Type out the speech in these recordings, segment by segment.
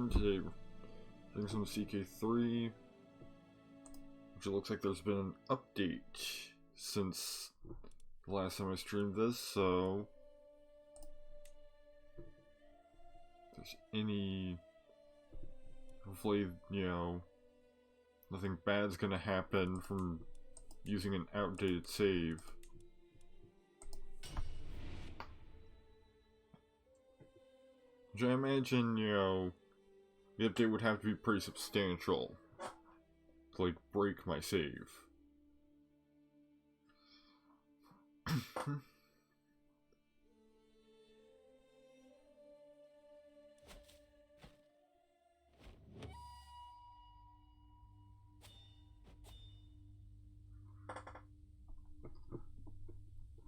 everyone. Today we're doing some CK3, which it looks like there's been an update since the last time I streamed this, so if there's any, hopefully, you know, nothing bad's gonna happen from using an outdated save. Which I imagine, you know, the update would have to be pretty substantial to, like, break my save.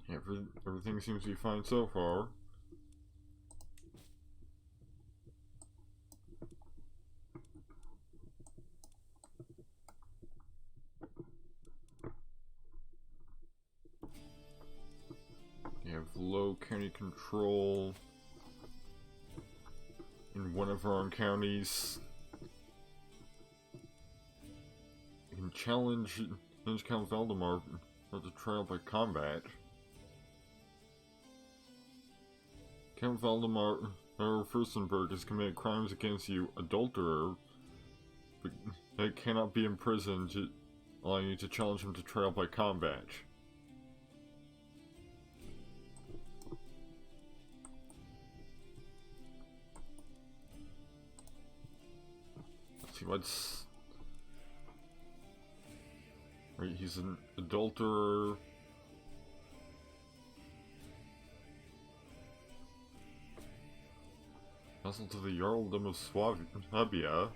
Yeah, everything seems to be fine so far. You have low county control in one of our own counties. You can challenge Count Valdemar to trial by combat. Count Valdemar Furstenberg has committed crimes against you, adulterer, but they cannot be imprisoned, allowing you to challenge him to trial by combat. Let's see what's... Right, he's an adulterer. Vassal to the Jarldom of Swabia.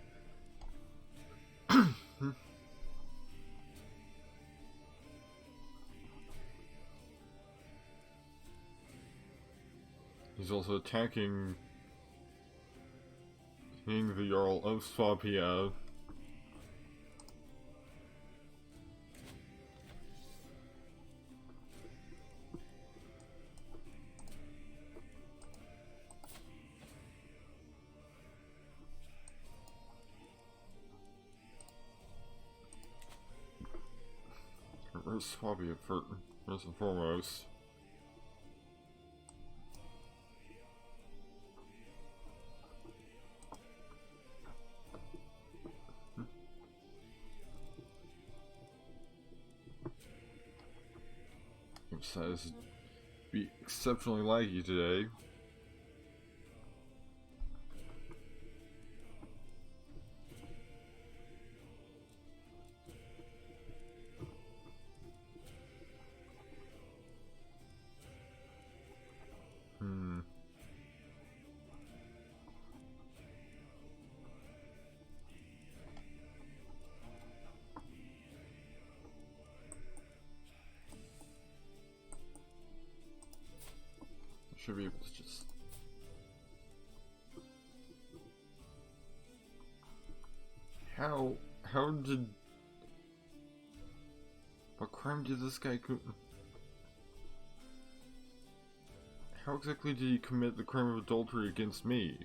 He's also attacking King the Jarl of Swabia. Where's Swabia first and foremost? It says be exceptionally laggy today. Should be able to just... How did... What crime did this guy How exactly did he commit the crime of adultery against me?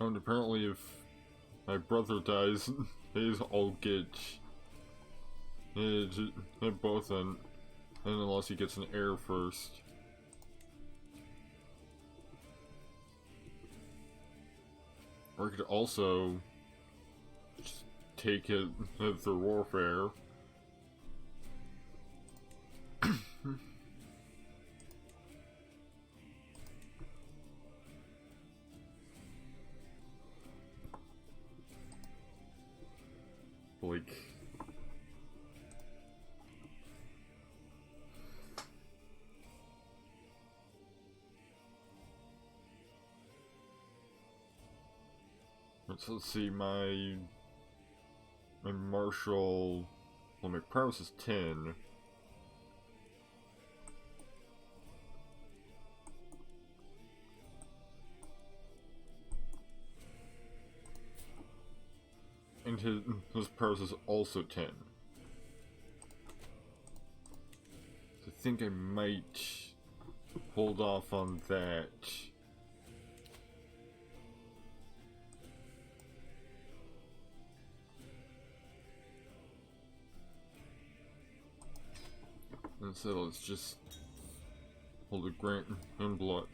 And apparently if my brother dies, I'll get both in, and unless he gets an heir first. Or I could also just take it through warfare. Like... Let's see, my martial... Well, my prowess is 10. and his purse is also 10. So I think I might hold off on that. Instead, let's just hold a grant and blush.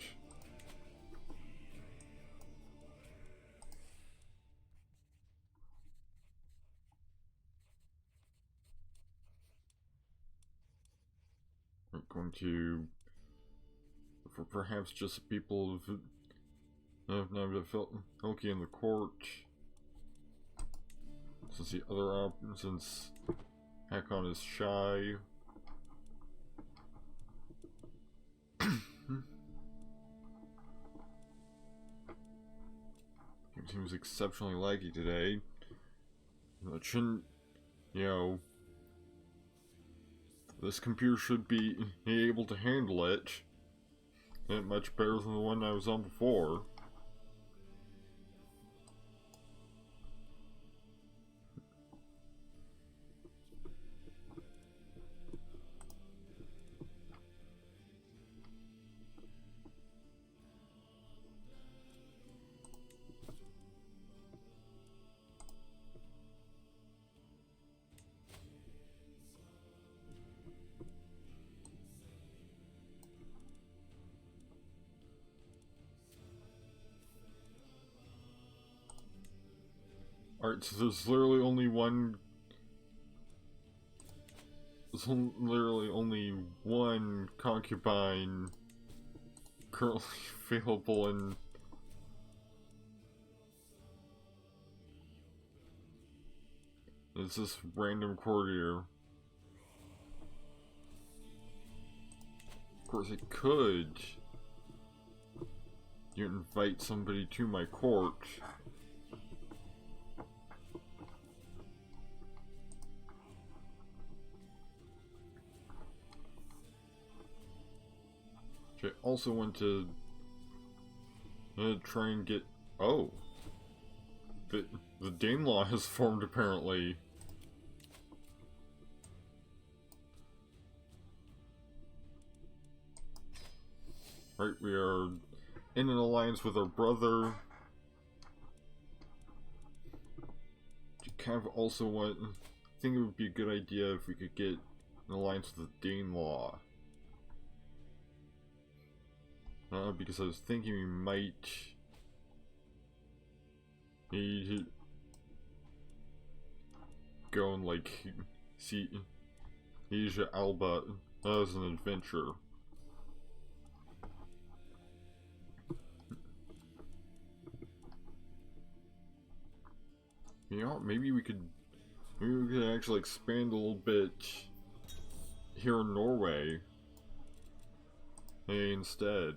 We're going to, for perhaps just people of never felt okay in the court. Since the other since Hakon is shy. Game seems exceptionally laggy today. It shouldn't, you know, this computer should be able to handle it. And much better than the one I was on before. Alright, so there's literally only one. There's literally only one concubine currently available in. It's this random courtier. Of course, I could. You invite somebody to my court. I also want to try and get. Oh, the Danelaw has formed apparently. Right, we are in an alliance with our brother. Kind of also want. I think it would be a good idea if we could get an alliance with the Danelaw. Because I was thinking we might need to go and like see Asia Alba as an adventure. You know, maybe we could actually expand a little bit here in Norway instead.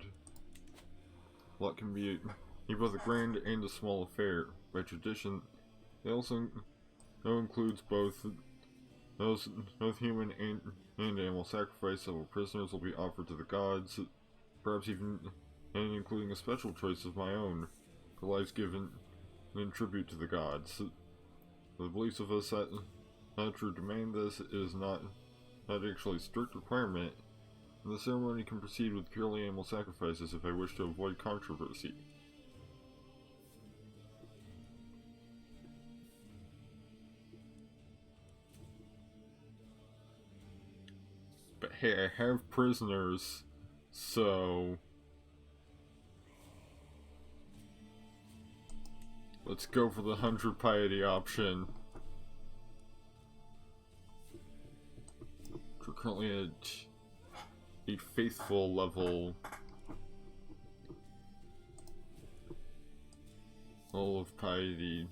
What can be both a grand and a small affair. By tradition, it also includes both human and animal sacrifice. Several prisoners will be offered to the gods, perhaps even including a special choice of my own, for lives given in tribute to the gods. The beliefs of us that to demand this is not actually a strict requirement. The ceremony can proceed with purely animal sacrifices if I wish to avoid controversy. But hey, I have prisoners, so let's go for the 100 piety option. We're currently at a faithful level of piety.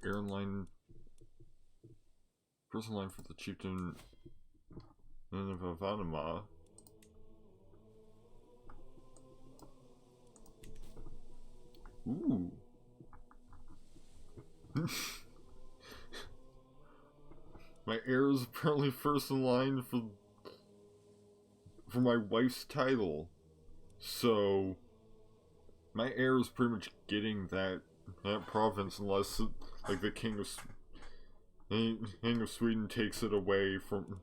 Airline prison line for the chieftain of Avanima. Ooh. My heir is apparently first in line for my wife's title. So my heir is pretty much getting that province unless like the king of Sweden takes it away from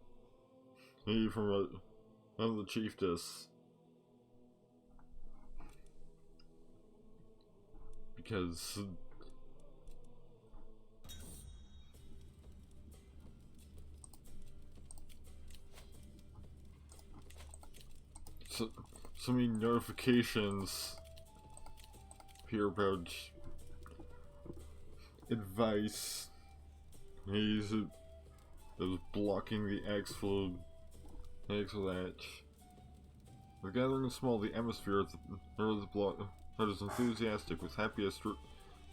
another chiefess. Because so many notifications here about advice. He's blocking the X for that. The gathering is small. The atmosphere of the block is enthusiastic, with happy as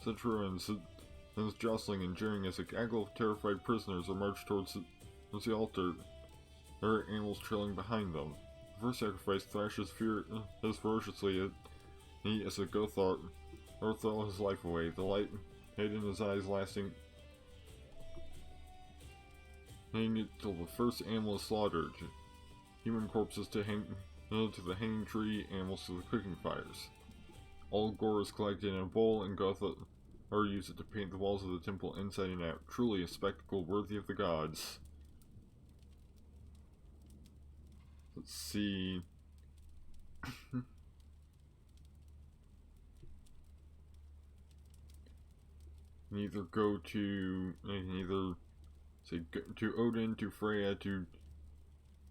such ruins, and is jostling and jeering as a gaggle of terrified prisoners are marched towards the altar. There are animals trailing behind them. The first sacrifice thrashes ferociously at he as a Gothar or throw his life away, the light hid in his eyes lasting till the first animal is slaughtered. Human corpses to the hanging tree, animals to the cooking fires. All gore is collected in a bowl, and Gothar used it to paint the walls of the temple inside and out. Truly a spectacle worthy of the gods. Let's see. I can either say go to Odin, to Freya, to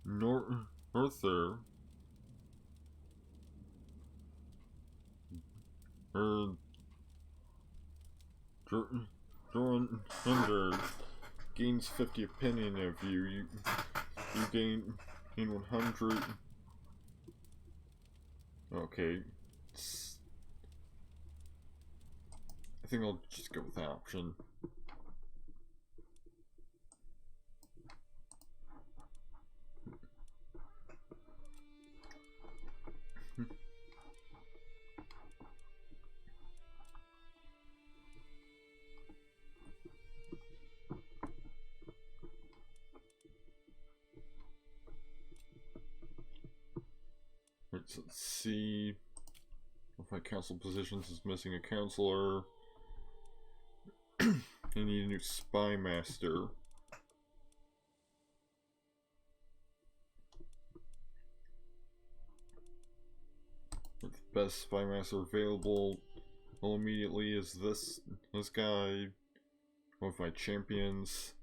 Norther, or Jorundur gains 50 opinion of you. You gain 100. Okay. I think I'll just go with that option. Right, so let's see if my council positions is missing a counselor. I need a new spy master. The best spy master available immediately is this guy. One of my champions.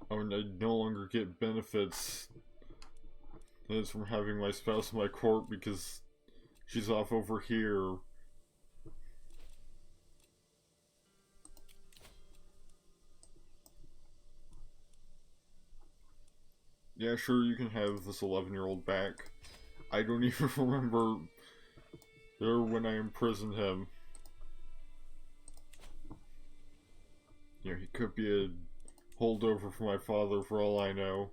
Oh, and I no longer get benefits from having my spouse in my court because she's off over here. Yeah, sure, you can have this 11-year-old back. I don't even remember when I imprisoned him. You know, he could be a holdover for my father for all I know.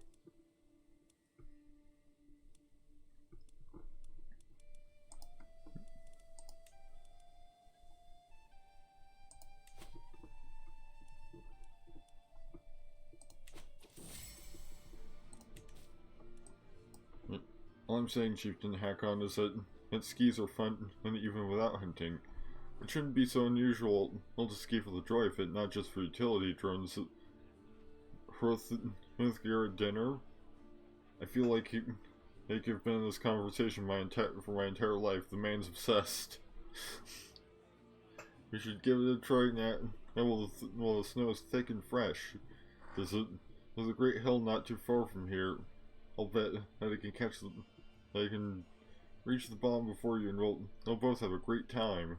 All I'm saying, Chieftain Hakon, is that skis are fun, and even without hunting. It shouldn't be so unusual. I'll just ski for the joy of it, not just for utility drones. Hrithgeir at dinner? I feel like you've been in this conversation for my entire life. The man's obsessed. We should give it a try now while the snow is thick and fresh. There's a great hill not too far from here. I'll bet that I can reach the bottom before you, and we'll both have a great time.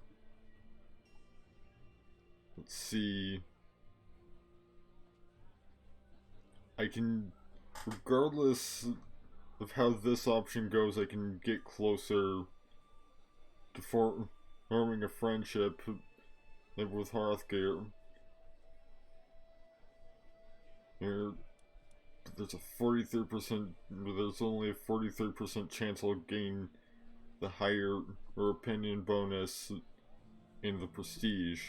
Let's see. I can, regardless of how this option goes, I can get closer to forming a friendship with Hrithgeir. Here. there's a 43%, there's only a 43% chance I'll gain the higher or opinion bonus in the prestige.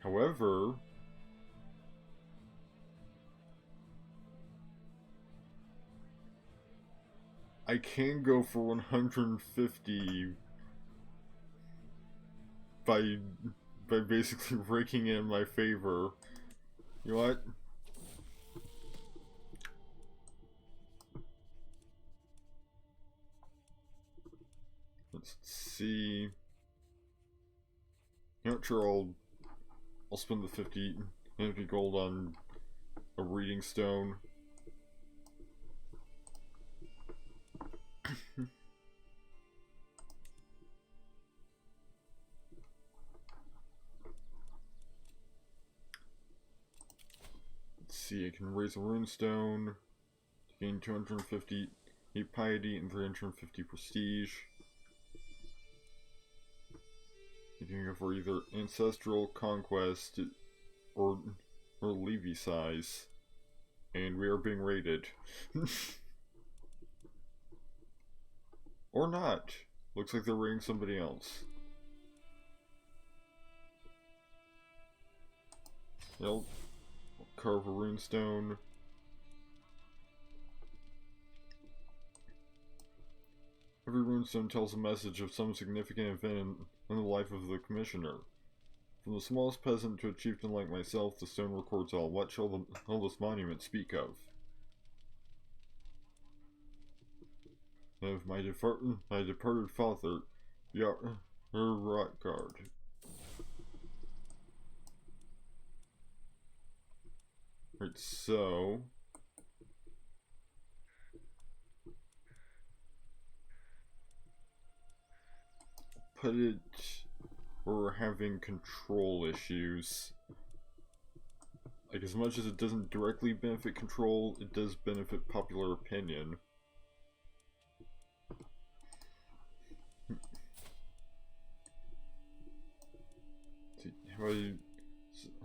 However, I can go for 150 by basically raking in my favor. You know what? Let's see. Not sure I'll spend the 50 gold on a reading stone. Let's see, I can raise a runestone to gain 250 piety and 350 prestige. You can go for either ancestral, conquest, or Levy size, and we are being raided. Or not. Looks like they're raiding somebody else. Yep. Carve a runestone. Every runestone tells a message of some significant event in the life of the commissioner. From the smallest peasant to a chieftain like myself, the stone records all. What shall this monument speak of? Of my departed father, Rotgard. Right, so put it where we're having control issues. Like, as much as it doesn't directly benefit control, it does benefit popular opinion. See,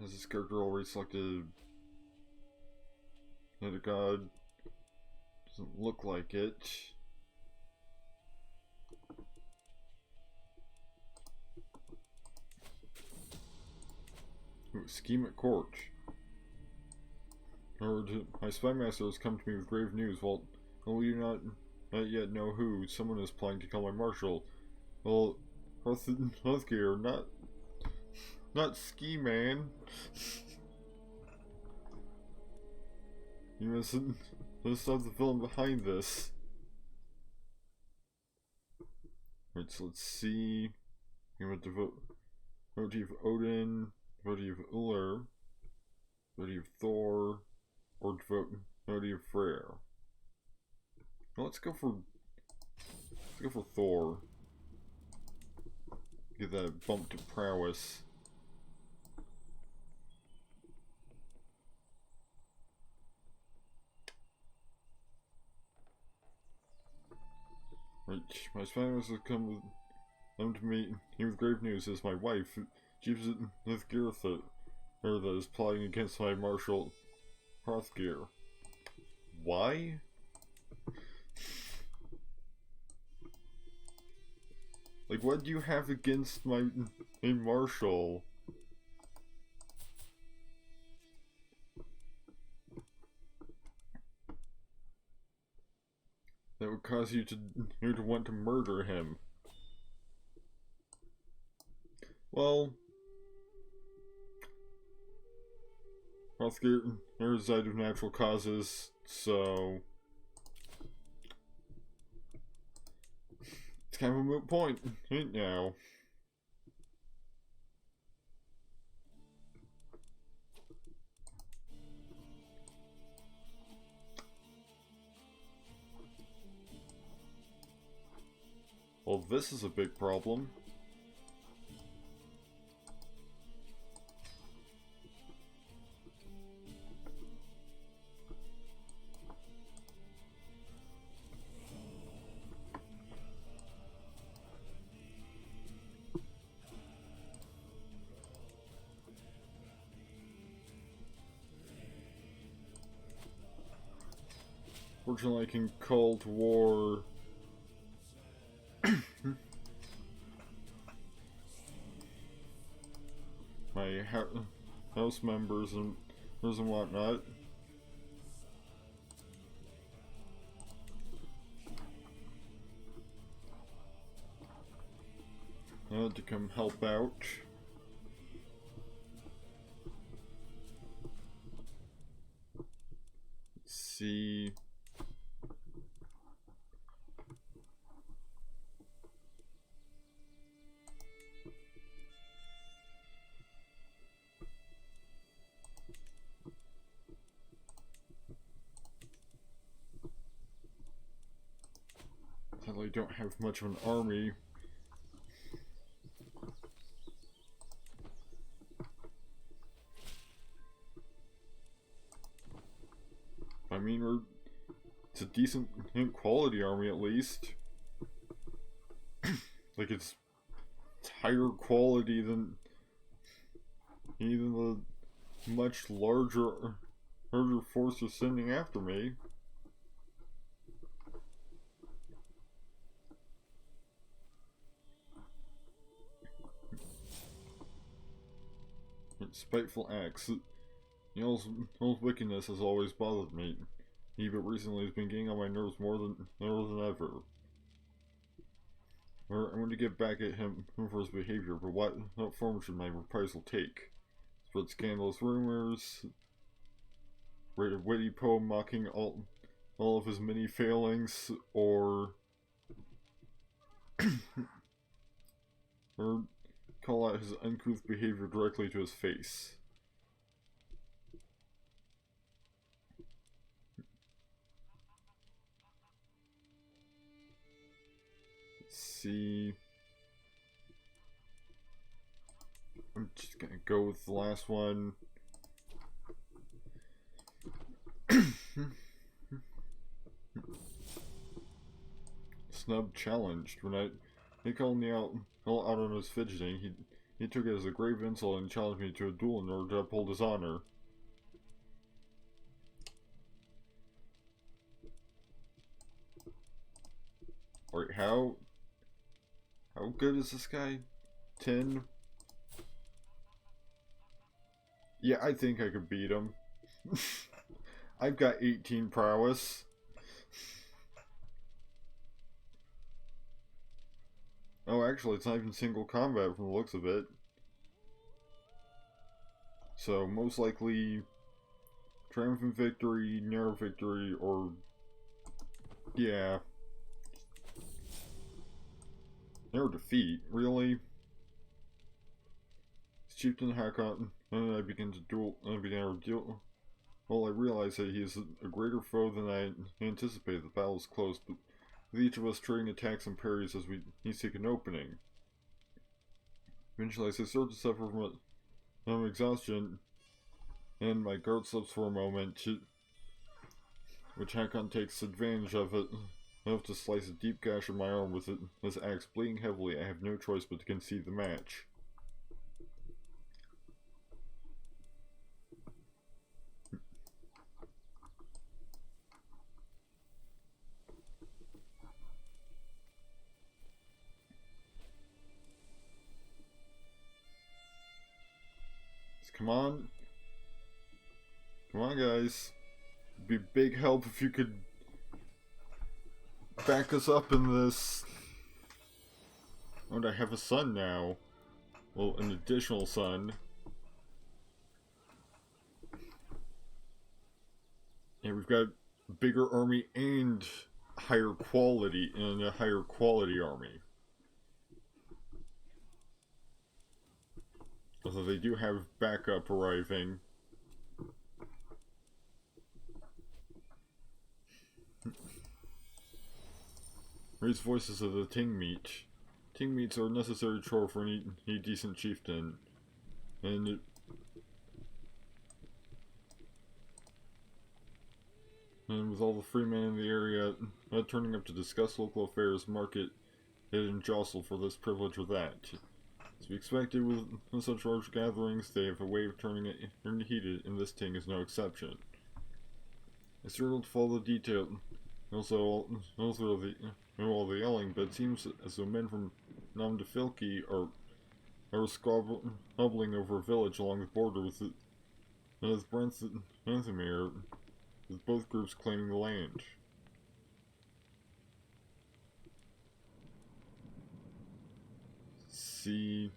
has this character already selected another god? Doesn't look like it. Ooh, scheme at court. My spy master has come to me with grave news. Well, we do not yet know who. Someone is planning to kill my marshal. Well, Healthcare, not Ski Man. You must have the villain behind this. Right, so let's see. You want devotee of Odin, devotee of Uller, devotee of Thor, or devotee of Freyr. Well, let's go for Thor. Get that bump to prowess. Right, my spy has come to meet me with grave news. Is my wife, Jeeves Girtha, that is plotting against my marshal, Hrothgear. Why? Like, what do you have against my marshal? That would cause you to want to murder him. Well, Hrothgear died of natural causes, so it's kind of a moot point, ain't now? Well, this is a big problem. Fortunately, I can call to war my house members and whatnot. To come help out. Let's see. Sadly, I don't have much of an army. I mean, it's a decent quality army at least. Like it's higher quality than even the much larger forces sending after me. Spiteful acts. Y'all's wickedness has always bothered me. He but recently has been getting on my nerves more than ever. I'm going to get back at him for his behavior, but what form should my reprisal take? Spread scandalous rumors, write a witty poem mocking all of his many failings, or call out his uncouth behavior directly to his face. Let's see. I'm just gonna go with the last one. Snub challenged. When he called me out on his fidgeting, he took it as a grave insult and challenged me to a duel in order to uphold his honor. Alright, how good is this guy? 10? Yeah, I think I could beat him. I've got 18 prowess. Oh, actually, it's not even single combat from the looks of it. So, most likely, triumphant victory, narrow victory, or... yeah. Narrow defeat, really? Chieftain Hakon, and I began to duel, Well, I realized that he is a greater foe than I anticipated. The battle is close, but with each of us trading attacks and parries as we each take an opening. Eventually, I start to suffer from exhaustion, and my guard slips for a moment, which Hakon takes advantage of it, enough to slice a deep gash in my arm with his axe. Bleeding heavily, I have no choice but to concede the match. Come on. Come on, guys. It'd be big help if you could back us up in this. And I have a son now. Well, an additional son. And we've got a bigger army and higher quality, and a higher quality army. Although they do have backup arriving. Raise voices of the ting meat. Ting meats are a necessary chore for any decent chieftain. And with all the free men in the area turning up to discuss local affairs, market it and jostle for this privilege or that. As we expected with such large gatherings, they have a way of turning it heated, and this ting is no exception. I struggled to follow the Also all the yelling, but it seems as though men from Namdafilki are squabbling over a village along the border with Brent and Anthemir, with both groups claiming the land. See.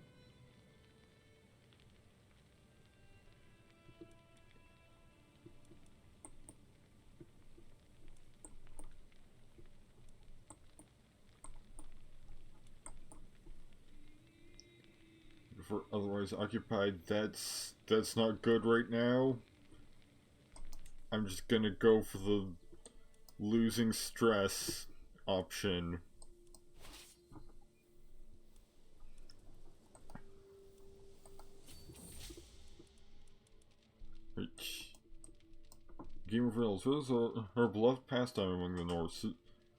For otherwise occupied, that's not good right now. I'm just gonna go for the losing stress option. Right. Game of Riddles. Riddles are a beloved pastime among the Norse.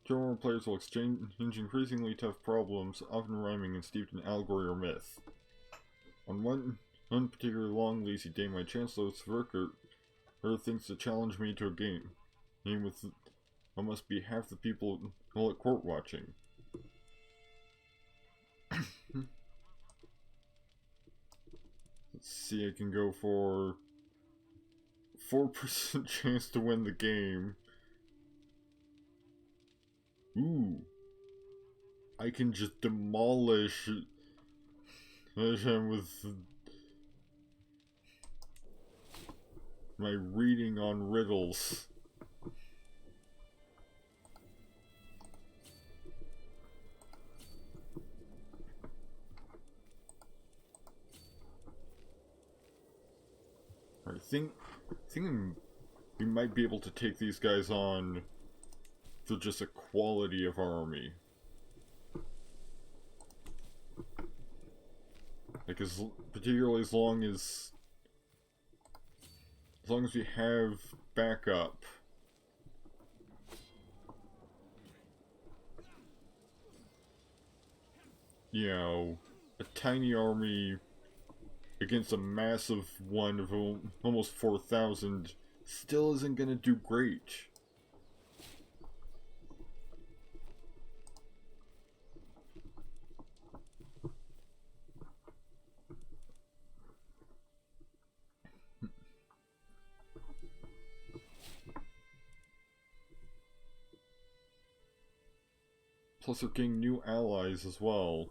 German players will exchange increasingly tough problems, often rhyming and steeped in allegory or myth. On one particularly long, lazy day, my Chancellor Sverker thinks to challenge me to a game with what must be half the people all at court watching. Let's see, I can go for 4% chance to win the game. Ooh. I can just demolish him with my reading on riddles. I think we might be able to take these guys on through just a quality of army. Like, particularly as long as we have backup. You know, a tiny army against a massive one of almost 4,000 still isn't gonna do great. Plus they're getting new allies as well.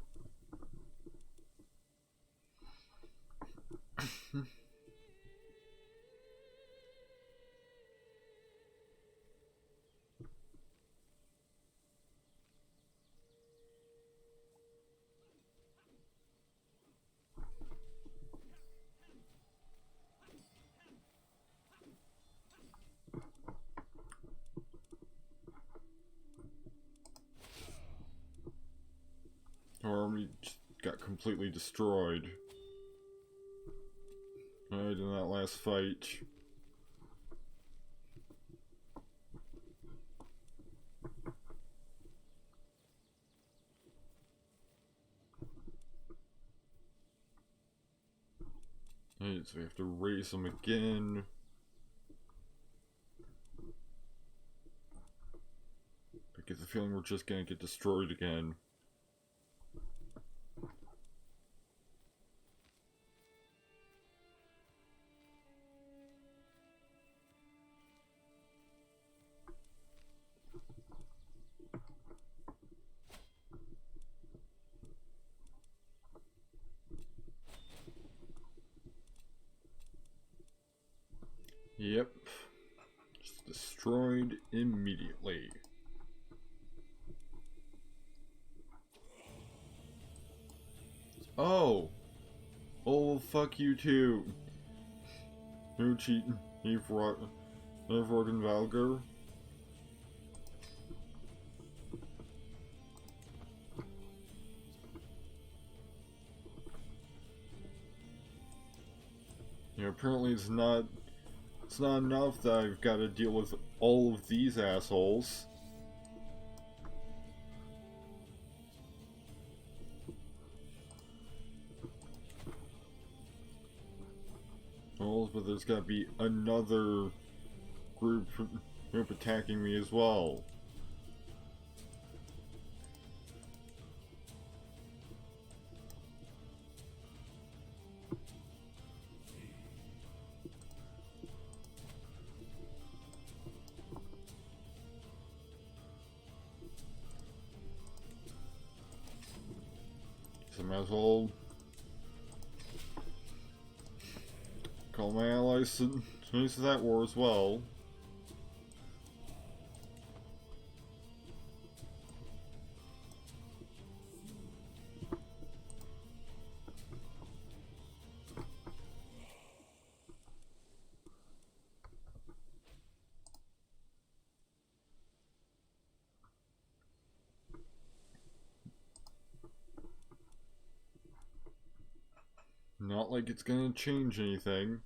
Our army got completely destroyed. Right in that last fight. Right, so we have to raise them again. I get the feeling we're just gonna get destroyed again. Yep. Just destroyed immediately. Oh! Oh, fuck you too. No cheating. Evrog and Valgar. You know, apparently it's not enough that I've got to deal with all of these assholes. Oh, but there's got to be another group attacking me as well. I might as well call my allies to that war as well. Not like it's gonna change anything.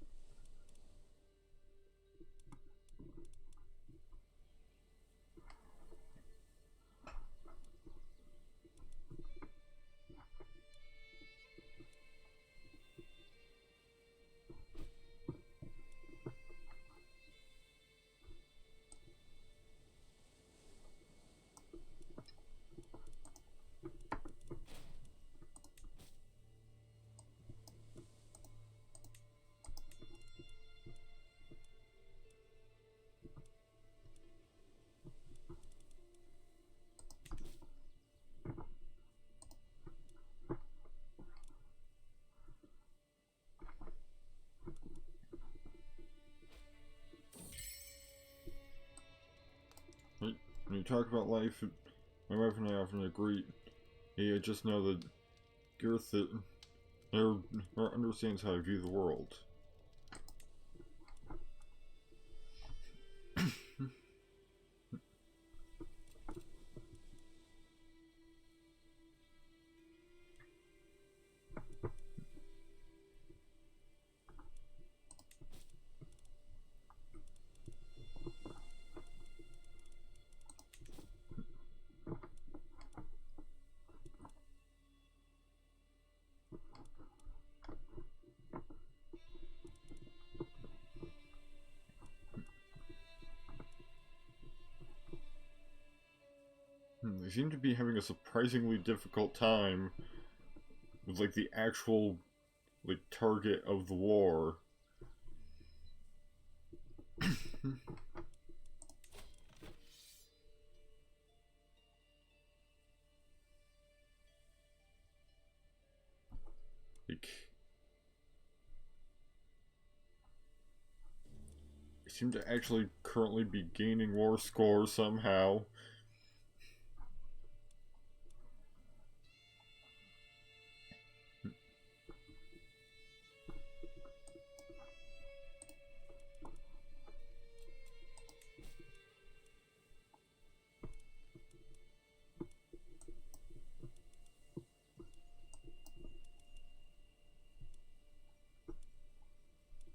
When you talk about life, my wife and I often agree. Hey, I just know that Girth understands how I view the world. They seem to be having a surprisingly difficult time with, like, the actual, like, target of the war. Like, they seem to actually currently be gaining war scores somehow.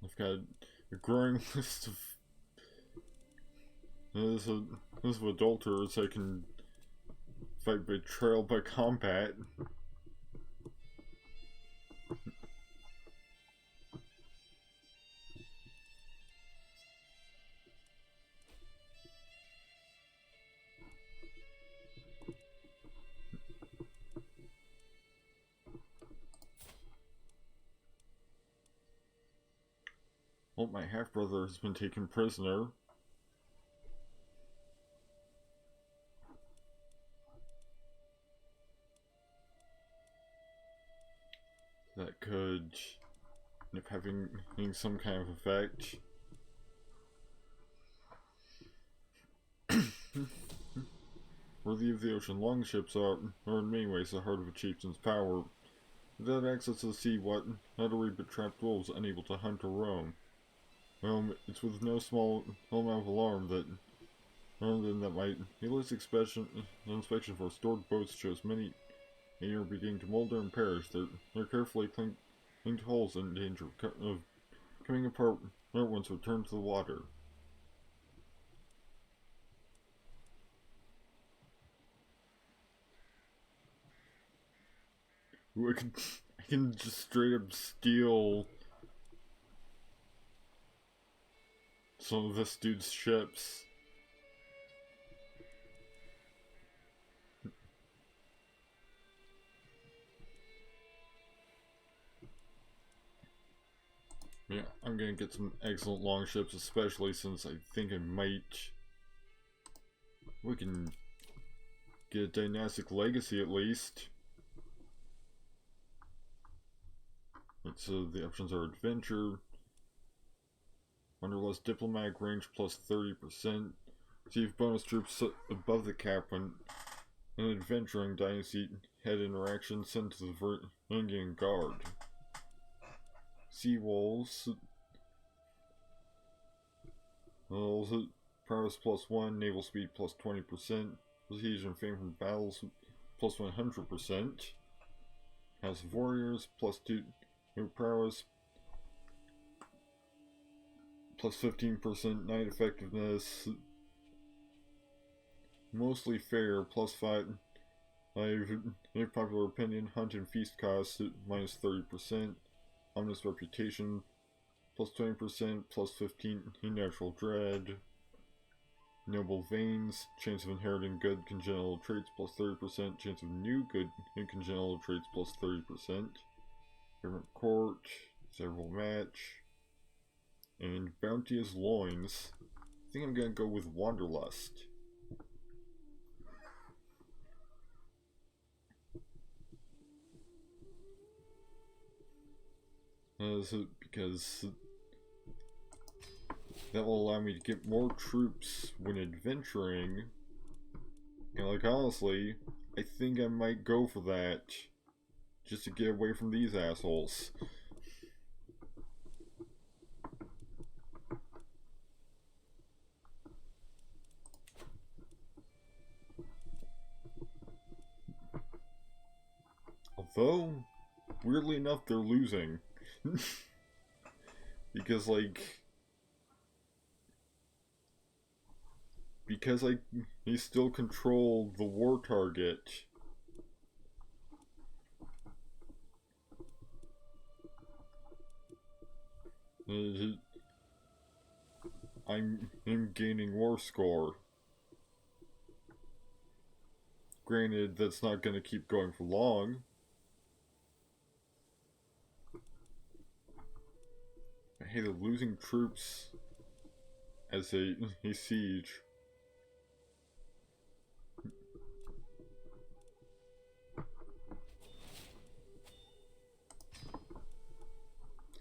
I've got a growing list of this of adulterers I can fight betrayal by combat. Well, my half-brother has been taken prisoner. That could end up having some kind of effect. Worthy of the ocean, longships are in many ways the heart of a chieftain's power. Without access to the sea, how do we but trapped wolves unable to hunt or roam? Well, it's with no small amount of alarm that my latest inspection for stored boats shows many are beginning to molder and perish. They're carefully clinked holes in danger of coming apart once returned to the water. Ooh, I can just straight up steal some of this dude's ships. Yeah, I'm gonna get some excellent longships, especially since I think I might... We can get a dynastic legacy at least. So the options are adventure, Wanderlust diplomatic range plus 30%. Receive bonus troops above the cap when an adventuring dynasty head interaction sent to the Varangian Guard. Sea Wolves. Prowess plus 1, naval speed plus 20%, prestige and fame from battles plus 100%. House of Warriors plus 2 new prowess plus 15% night effectiveness. Mostly fair plus 5. In popular opinion, hunt and feast costs minus 30%. Ominous reputation plus 20%, plus 15 natural dread. Noble veins, chance of inheriting good congenital traits plus 30%, chance of new good congenital traits plus 30%. Government court, several match, and bounteous loins. I think I'm gonna go with Wanderlust. Because that will allow me to get more troops when adventuring. And like honestly, I think I might go for that. Just to get away from these assholes. Although, weirdly enough, they're losing. Because they still control the war target. I'm gaining war score. Granted, that's not going to keep going for long. Hey, they're losing troops as a siege.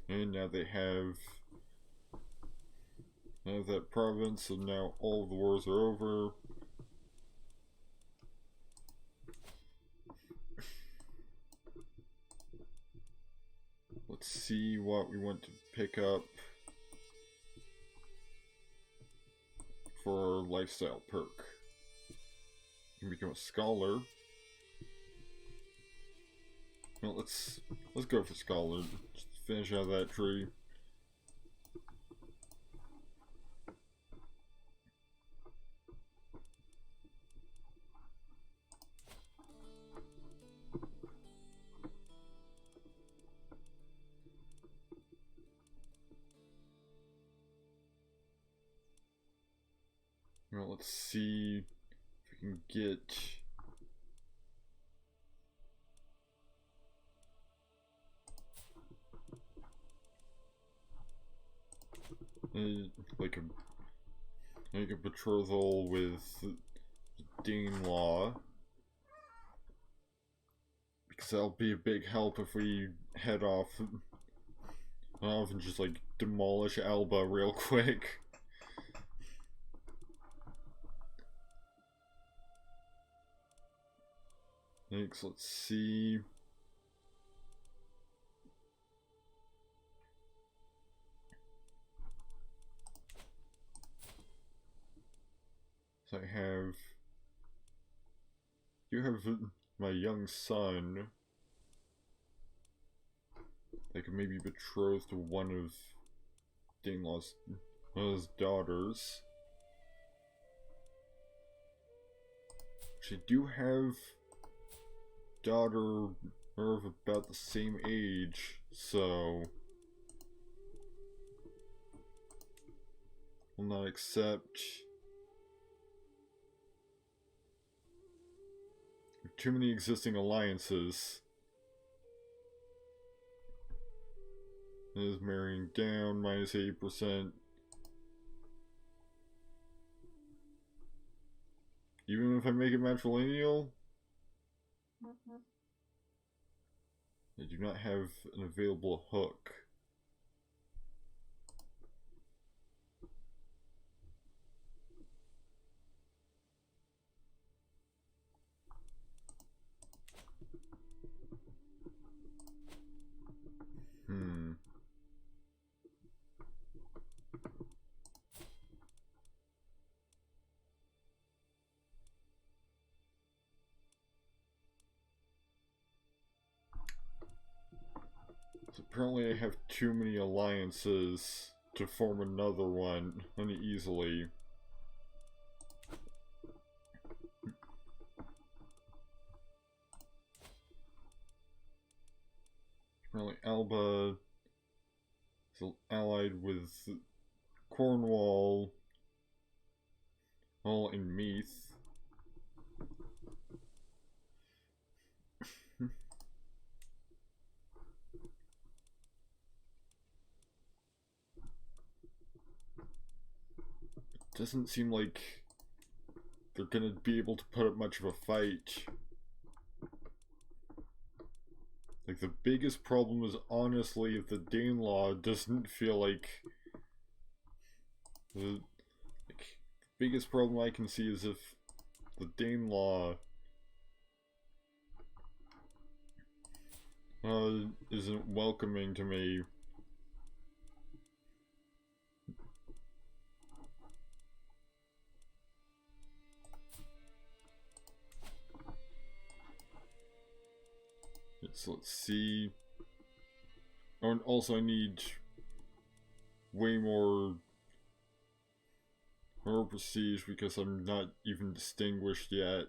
And now they have that province, so now all of the wars are over. Let's see what we want to pick up for our lifestyle perk. You can become a scholar. Well, let's go for scholar. Just finish out that tree. Well, let's see if we can get like a betrothal with Danelaw, because that'll be a big help if we head off and just like demolish Alba real quick. Thanks, let's see. So I have my young son. I could maybe betroth to one of Danelaw's daughters. She do have daughter of about the same age, so will not accept. Too many existing alliances. It is marrying down, minus 80%. Even if I make it matrilineal? I do not have an available hook. So apparently I have too many alliances to form another one uneasily. Apparently Alba is allied with Cornwall, Hull, and Meath. Doesn't seem like they're gonna be able to put up much of a fight. Like, the biggest problem is honestly if the Danelaw doesn't feel like the biggest problem I can see is if the Danelaw isn't welcoming to me. Let's see. Oh, and also I need way more prestige because I'm not even distinguished yet.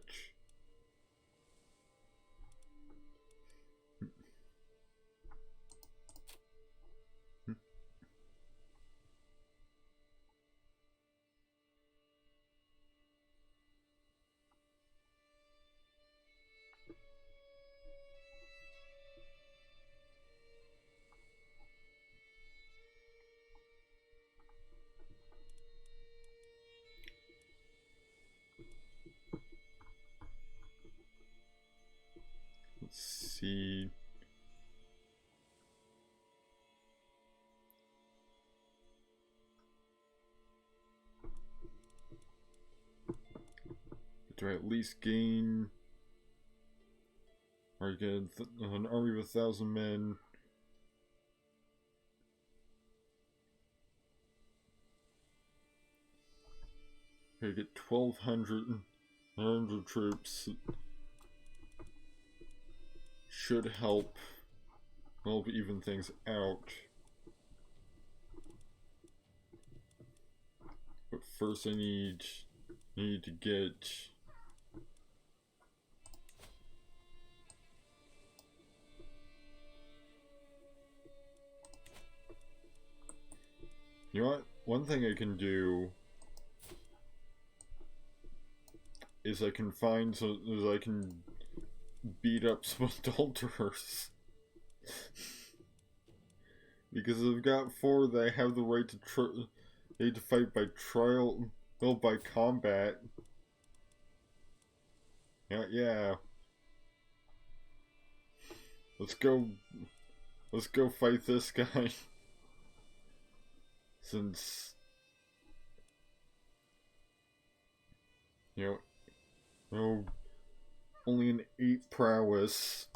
Let's see. Do I at least gain, or get an army of 1,000 men? Okay, get 1,200 troops. Should help even things out. But first I need to get you know what? One thing I can do is I can beat up some adulterers. Because I've got 4 that I have the right to fight by trial, well, by combat. Yeah. Let's go fight this guy. Since, only an 8 prowess,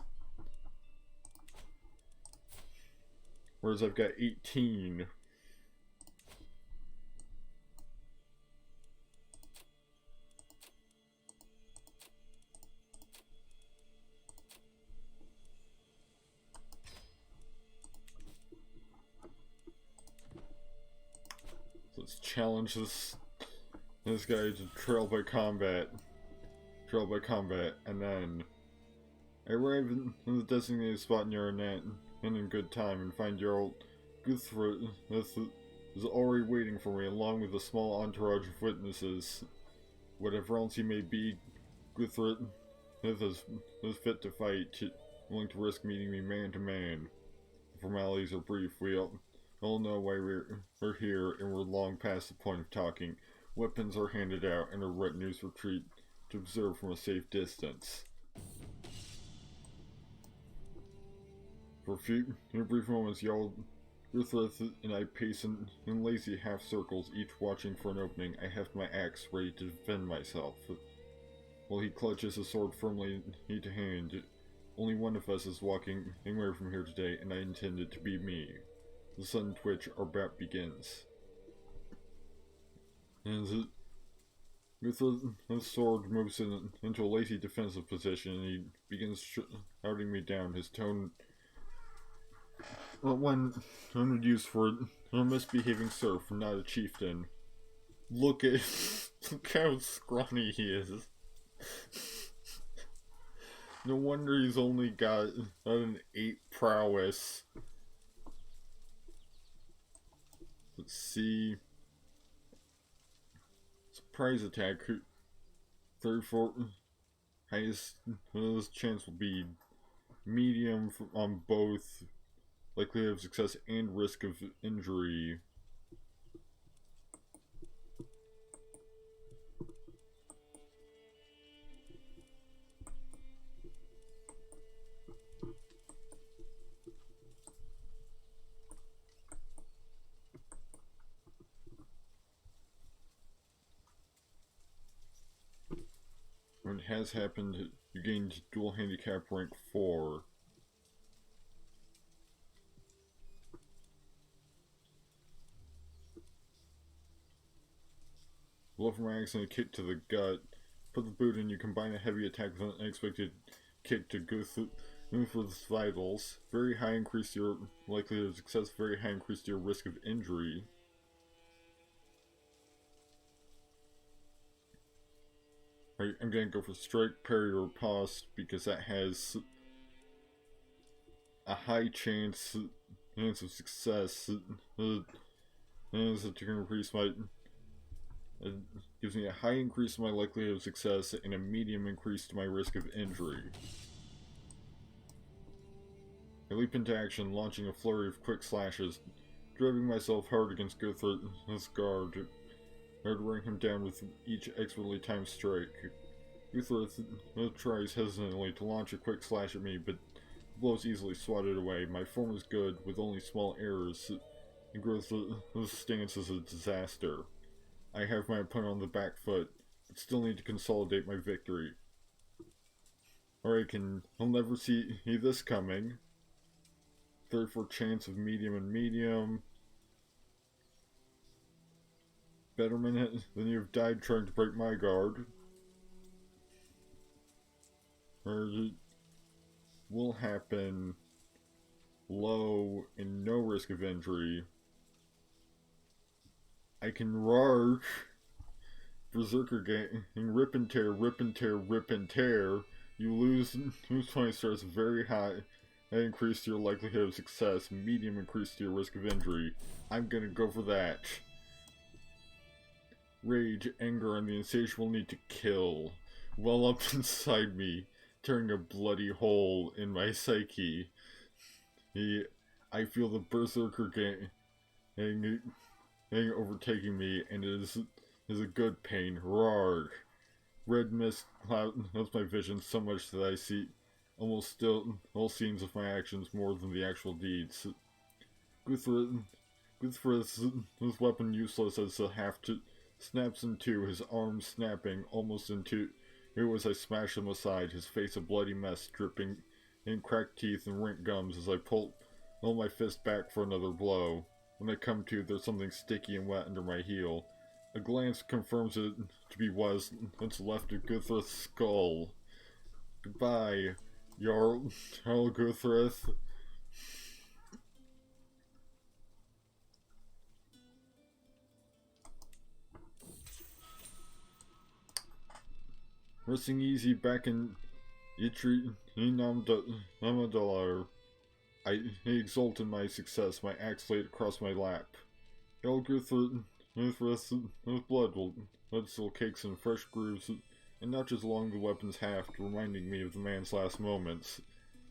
whereas I've got 18. Let's challenge this guy to trial by combat, and then I arrive in the designated spot near Annette, and in good time, and find Jarl Guthred is already waiting for me, along with a small entourage of witnesses. Whatever else he may be, Guthred is fit to fight, willing to risk meeting me man to man. The formalities are brief. We all know why we're here, and we're long past the point of talking. Weapons are handed out, and our retinues retreat to observe from a safe distance. For a brief moments, Uthrath and I pace in lazy half circles, each watching for an opening. I heft my axe, ready to defend myself. While he clutches his sword firmly to hand, only one of us is walking anywhere from here today, and I intend it to be me. The sudden twitch, our bat begins. And his sword moves into a lazy defensive position, and he begins shouting me down. His tone, one used for a misbehaving serf, not a chieftain. Look how scrawny he is. No wonder he's only got an 8 prowess. Let's see. Surprise attack. 34. Highest chance will be medium on both likelihood of success and risk of injury. When it has happened, you gained dual handicap rank 4. Blow from my axe and a kick to the gut. Put the boot in, you combine a heavy attack with an unexpected kick to go through for the vitals. Very high increase to your likelihood of success, very high increase to your risk of injury. Alright, I'm gonna go for strike, parry, or riposte because that has a high chance of success. To increase my. It gives me a high increase in my likelihood of success and a medium increase to my risk of injury. I leap into action, launching a flurry of quick slashes, driving myself hard against Guthrath's guard. I would bring him down with each expertly timed strike. Guthrath tries hesitantly to launch a quick slash at me, but the blows easily swatted away. My form is good, with only small errors, and Guthrath's stance is a disaster. I have my opponent on the back foot, but still need to consolidate my victory. Or I'll never see this coming. 34 chance of medium and medium. Betterment than you have died trying to break my guard. Or it will happen low and no risk of injury. I can roar. Berserker gang, rip and tear, rip and tear, rip and tear. You lose 20 stars, very high. That increase to your likelihood of success, medium increase to your risk of injury. I'm gonna go for that. Rage, anger, and the insatiable need to kill well up inside me, tearing a bloody hole in my psyche. I feel the berserker gang overtaking me, and it is a good pain. Roar! Red mist clouds my vision so much that I see almost still all scenes of my actions more than the actual deeds. Guthrath's weapon useless as the haft snaps in two, his arms snapping almost in two as I smash him aside, his face a bloody mess, dripping in cracked teeth and rent gums as I pull my fist back for another blow. When I come to, there's something sticky and wet under my heel. A glance confirms it to be what's left of Guthrath's skull. Goodbye, Jarl Guthrath. Resting easy back in Yitri Namadalar. I exult in my success, my axe laid across my lap. Jarl Guthrath's blood still cakes in fresh grooves and notches along the weapon's haft, reminding me of the man's last moments.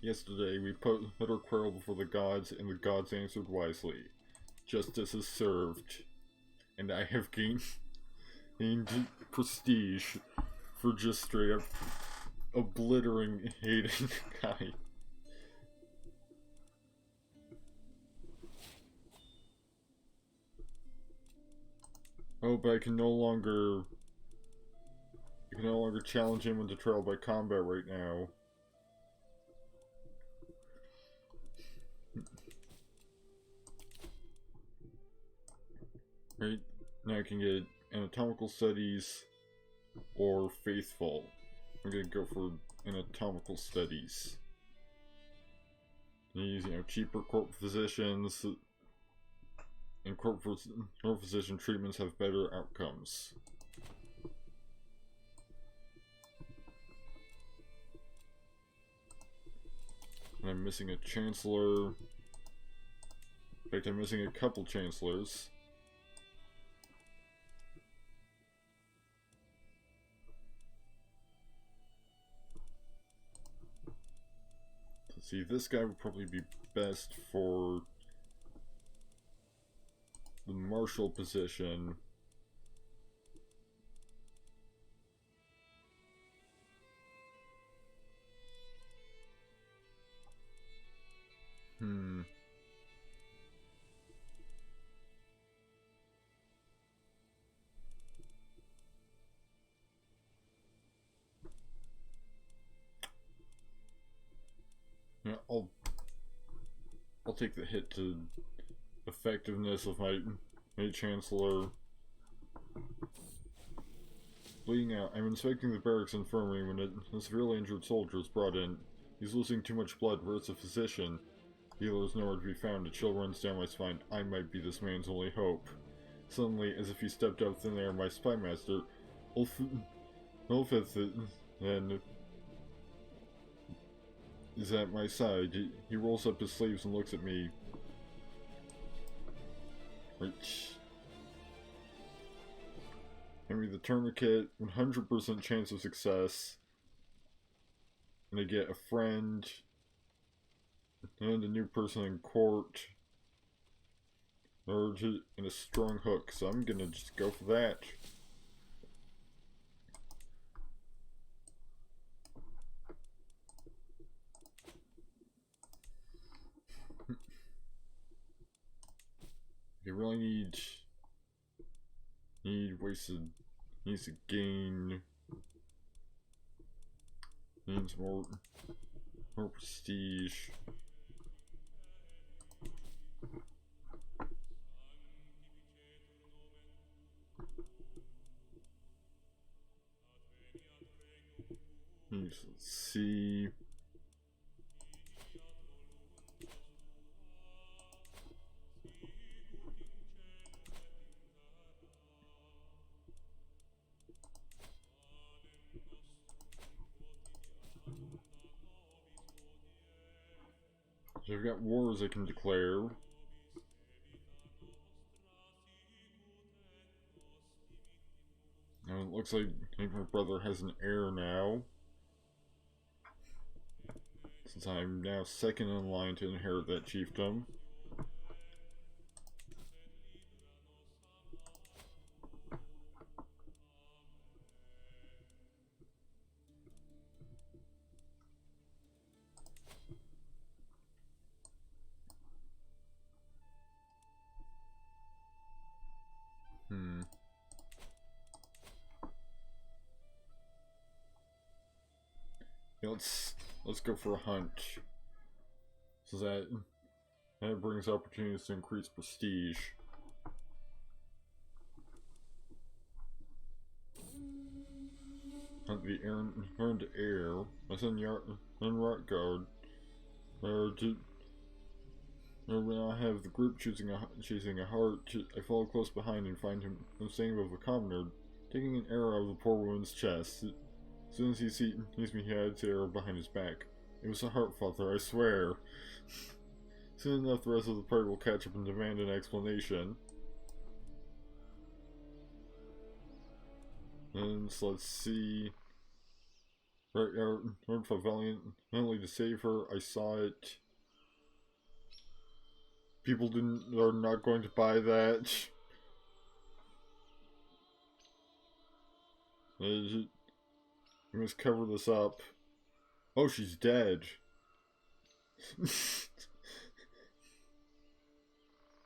Yesterday we put our quarrel before the gods, and the gods answered wisely. Justice is served, and I have gained prestige for just straight up obliterating a guy. Oh, but I can no longer challenge him into trial by combat right now. Right now I can get anatomical studies or faithful. I'm gonna go for anatomical studies. These, cheaper court physicians and court physician treatments have better outcomes. And I'm missing a chancellor. In fact, I'm missing a couple chancellors. Let's see, this guy would probably be best for the marshal position. Yeah, I'll take the hit to effectiveness of my chancellor. Bleeding out. I'm inspecting the barracks infirmary when a severely injured soldier is brought in. He's losing too much blood, where's the physician? Healer is nowhere to be found. A chill runs down my spine. I might be this man's only hope. Suddenly, as if he stepped out of thin air, my spy master, Ulfith, then is at my side. He rolls up his sleeves and looks at me. Hand me the tourniquet, 100% chance of success. And I get a friend and a new person in court. And a strong hook, so I'm gonna just go for that. You really needs to gain needs more prestige. Let's see. So I've got wars I can declare. Now it looks like my brother has an heir now. Since I'm now second in line to inherit that chiefdom. Yeah, let's go for a hunt. So that brings opportunities to increase prestige. Hunt the earned heir. I send Rotgard. When I have the group chasing a heart, I follow close behind and find him standing above a commoner, taking an arrow out of the poor woman's chest. As soon as he sees me, he hides the arrow behind his back. It was a heart, father, I swear. Soon enough, the rest of the party will catch up and demand an explanation. And so let's see. Right, fought valiantly to save her. I saw it. People are not going to buy that. You must cover this up. Oh, she's dead.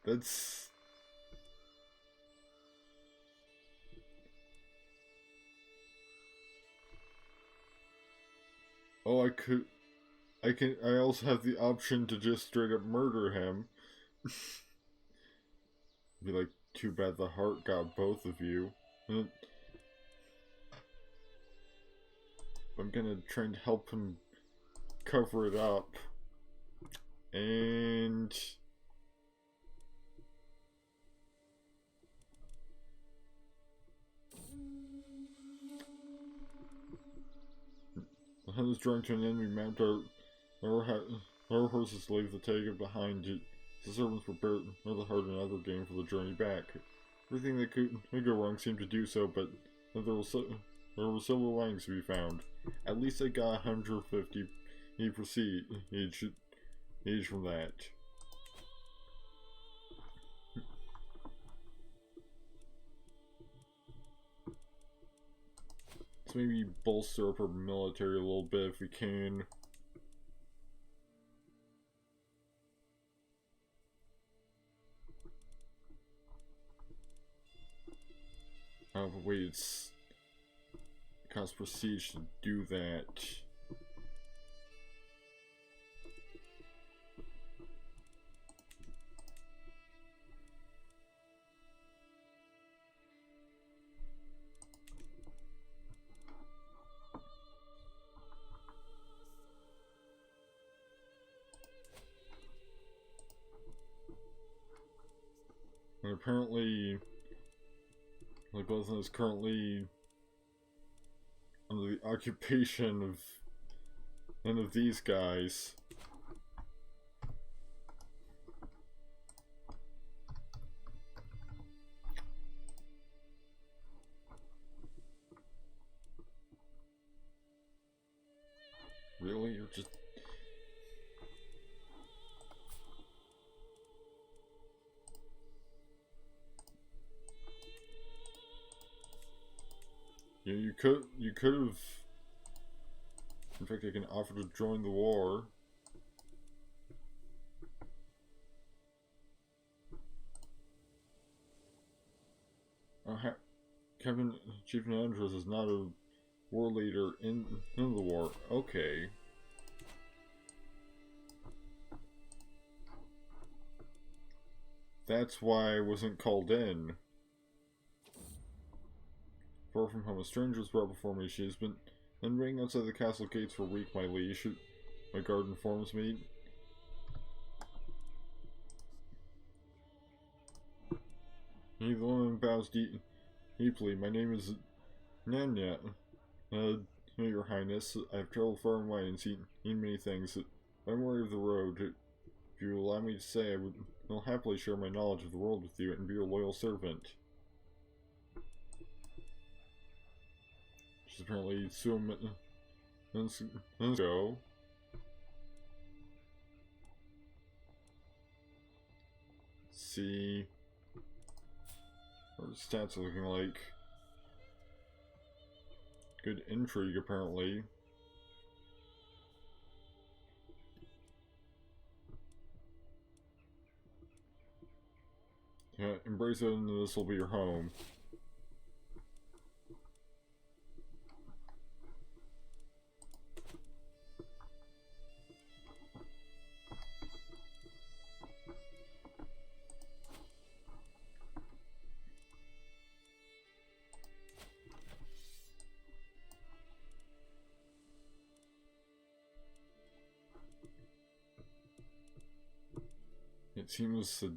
That's Oh, I also have the option to just straight up murder him. Be like, too bad the heart got both of you. I'm gonna try and help him cover it up. And... the hunt is drawing to an end. We mapped our horses leave the taiga behind. The servants prepared the heart another game for the journey back. Everything that could go wrong seemed to do so, but there were silver linings to be found. At least I got 150 each from that. Let's maybe bolster up our military a little bit if we can. Oh, but wait, it costs prestige to do that. And apparently, like, Leslie is currently under the occupation of none of these guys. Really? You're just... Yeah, you could have... In fact, I can offer to join the war. Captain Chief Andros is not a war leader in the war. Okay. That's why I wasn't called in. Far from home, a stranger was brought before me. She has been waiting outside the castle gates for a week, my liege. My guard informs me. The woman bows deeply. My name is Nanya. Your Highness, I have traveled far and wide and seen many things. I'm worried of the road. If you allow me to say, I will happily share my knowledge of the world with you and be your loyal servant. She's apparently go. See what her stats are looking like. Good intrigue, apparently. Yeah, embrace it and this will be your home. It seems that...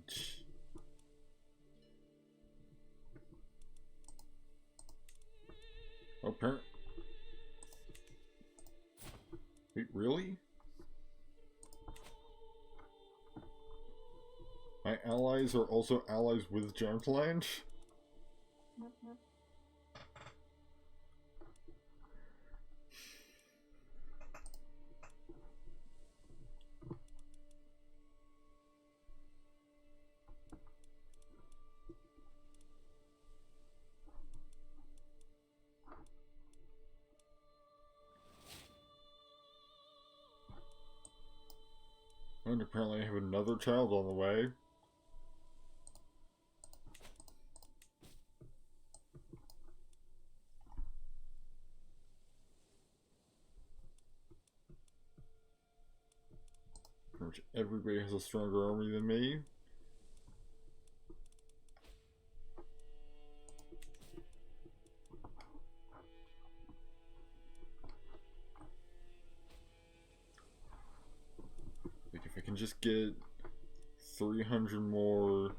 Oh, apparently... Wait, really? My allies are also allies with Giantland? And apparently I have another child on the way. much everybody has a stronger army than me. Like, if I can just get 300 more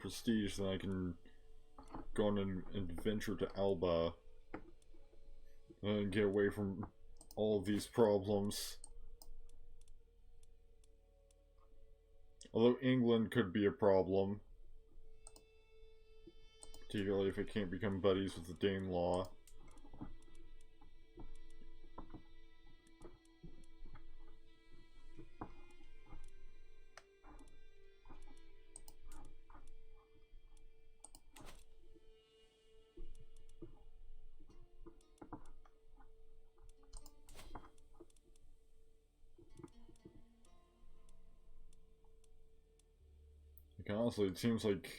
prestige, then I can go on an adventure to Alba and get away from all of these problems. Although England could be a problem, particularly if I can't become buddies with the Danelaw. Honestly, it seems like,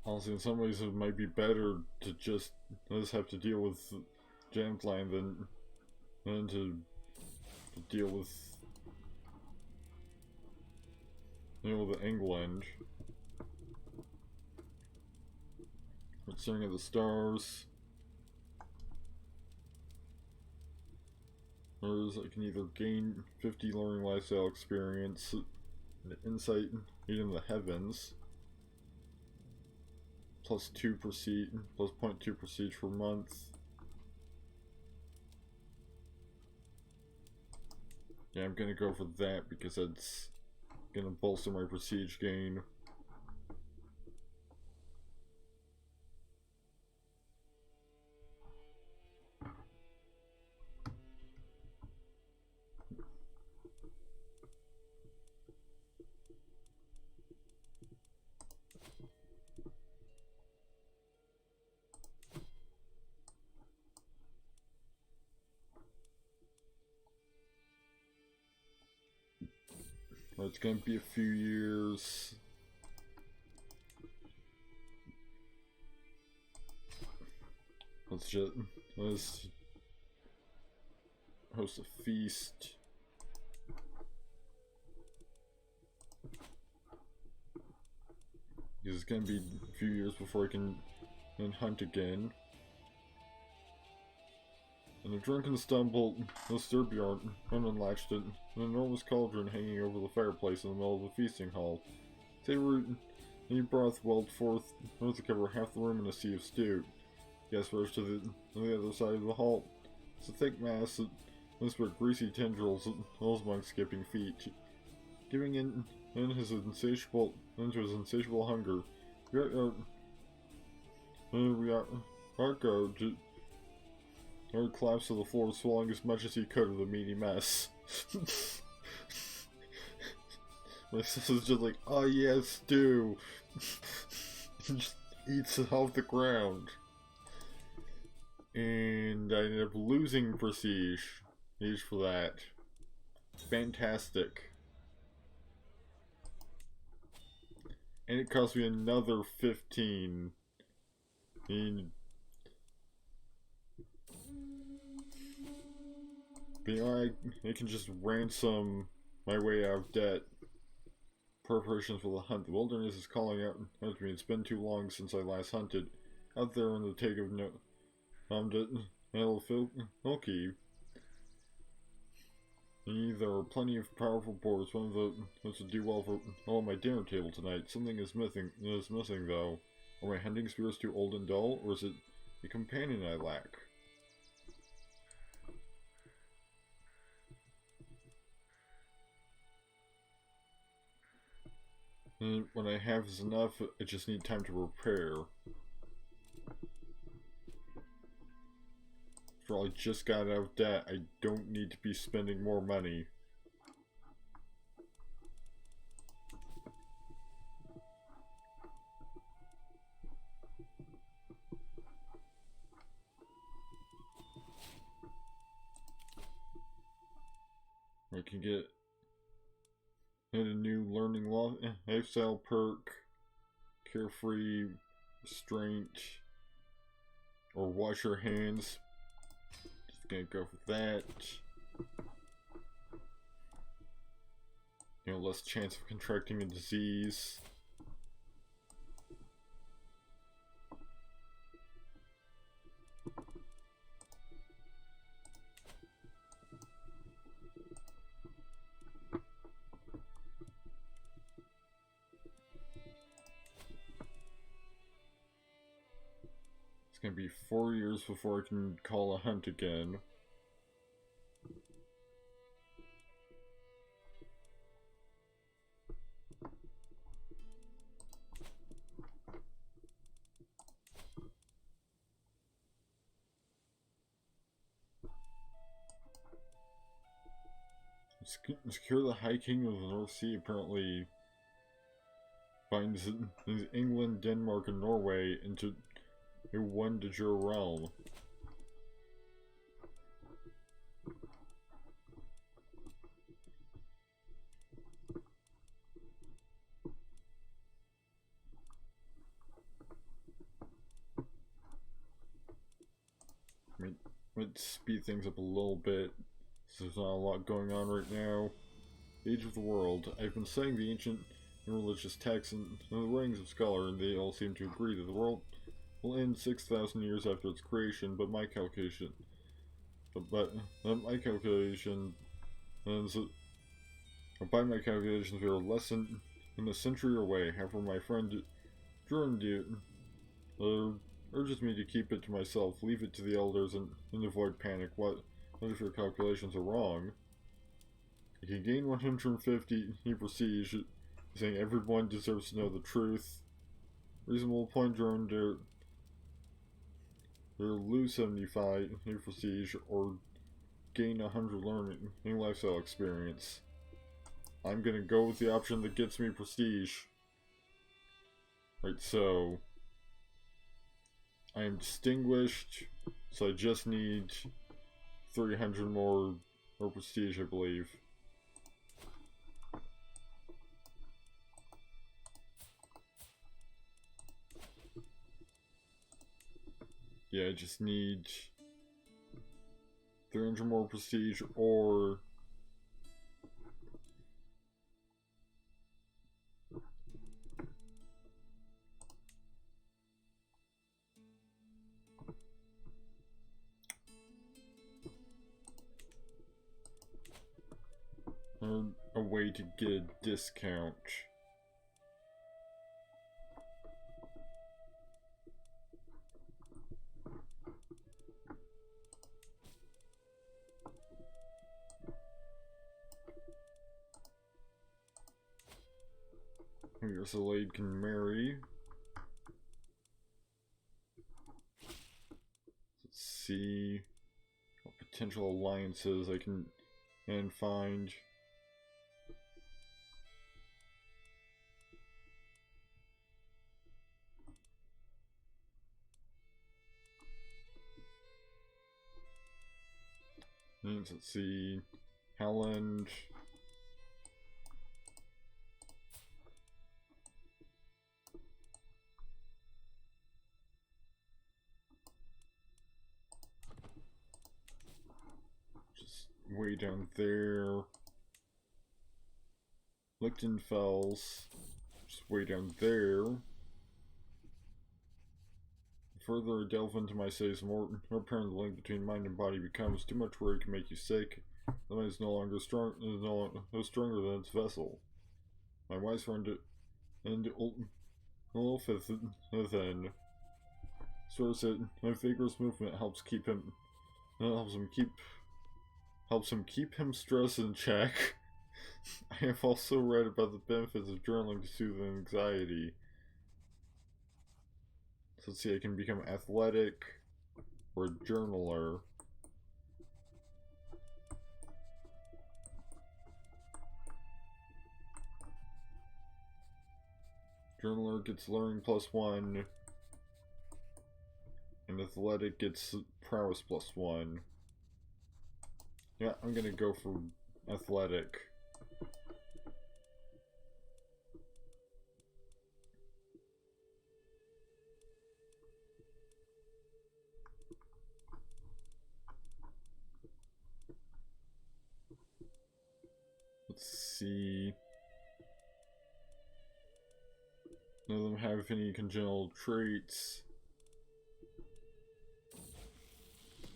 honestly, in some ways it might be better to just have to deal with Jammed Land than to deal with, with England. Staring at the stars. Or I can either gain 50 learning lifestyle experience, an insight in the heavens, plus 2 prestige, plus 0.2 prestige per month. Yeah, I'm gonna go for that because that's gonna bolster my prestige gain. It's gonna be a few years. Let's host a feast. Because it's gonna be a few years before I can hunt again. In a drunken stumble, the Sturbjorn unlatched it, an enormous cauldron hanging over the fireplace in the middle of the feasting hall. Savory broth welled forth to cover half the room in a sea of stew. Guests rushed to the other side of the hall. It's a thick mass that whispered greasy tendrils at Osmond's skipping feet. Giving in his insatiable hunger, Arco collapsed to the floor, swallowing as much as he could of the meaty mess. My sister's just like, oh yeah, stew. Just eats it off the ground. And I ended up losing prestige for that. Fantastic. And it cost me another 15. And I can just ransom my way out of debt. Preparations for the hunt. The wilderness is calling out to me. It's been too long since I last hunted. Out there in the take of Filky. There are plenty of powerful boars. One of those would do well for my dinner table tonight. Something is missing though. Are my hunting spears too old and dull, or is it the companion I lack? And what I have is enough, I just need time to prepare. After all, I just got out of debt, I don't need to be spending more money. I can get a new learning lifestyle perk, carefree, restraint, or wash your hands. gonna go for that. You know, less chance of contracting a disease. It's gonna be 4 years before I can call a hunt again. Secure the High Kingdom of the North Sea apparently binds England, Denmark, and Norway into a one de jure realm. I mean, let's speed things up a little bit. There's not a lot going on right now. Age of the World. I've been studying the ancient and religious texts and the writings of scholars, and they all seem to agree that the world will end 6,000 years after its creation, but my calculation... by my calculations, we are less than a century away. However, my friend Jorundir urges me to keep it to myself, leave it to the elders, and avoid panic. What if your calculations are wrong? You can gain 150 prestige, saying everyone deserves to know the truth. Reasonable point, Jorundir. Lose 75 prestige, or gain 100 learning and lifestyle experience. I'm gonna go with the option that gets me prestige. Right, so I am distinguished, so I just need 300 more prestige, I believe. Yeah, I just need 300 more prestige, or a way to get a discount. Here's a lady can marry. Let's see what potential alliances I can find. Let's see, Howland. Just way down there. Lichtenfels, just way down there. The further I delve into my studies, the more apparent the link between mind and body becomes. Too much worry can make you sick. The mind is no longer strong, no stronger than its vessel. My wise friend and Ulfithen swears that a vigorous movement helps him keep him stressed in check. I have also read about the benefits of journaling to soothe anxiety. So let's see, I can become athletic or a journaler. Journaler gets learning +1, and athletic gets prowess +1. Yeah, I'm gonna go for athletic. see. None of them have any congenital traits.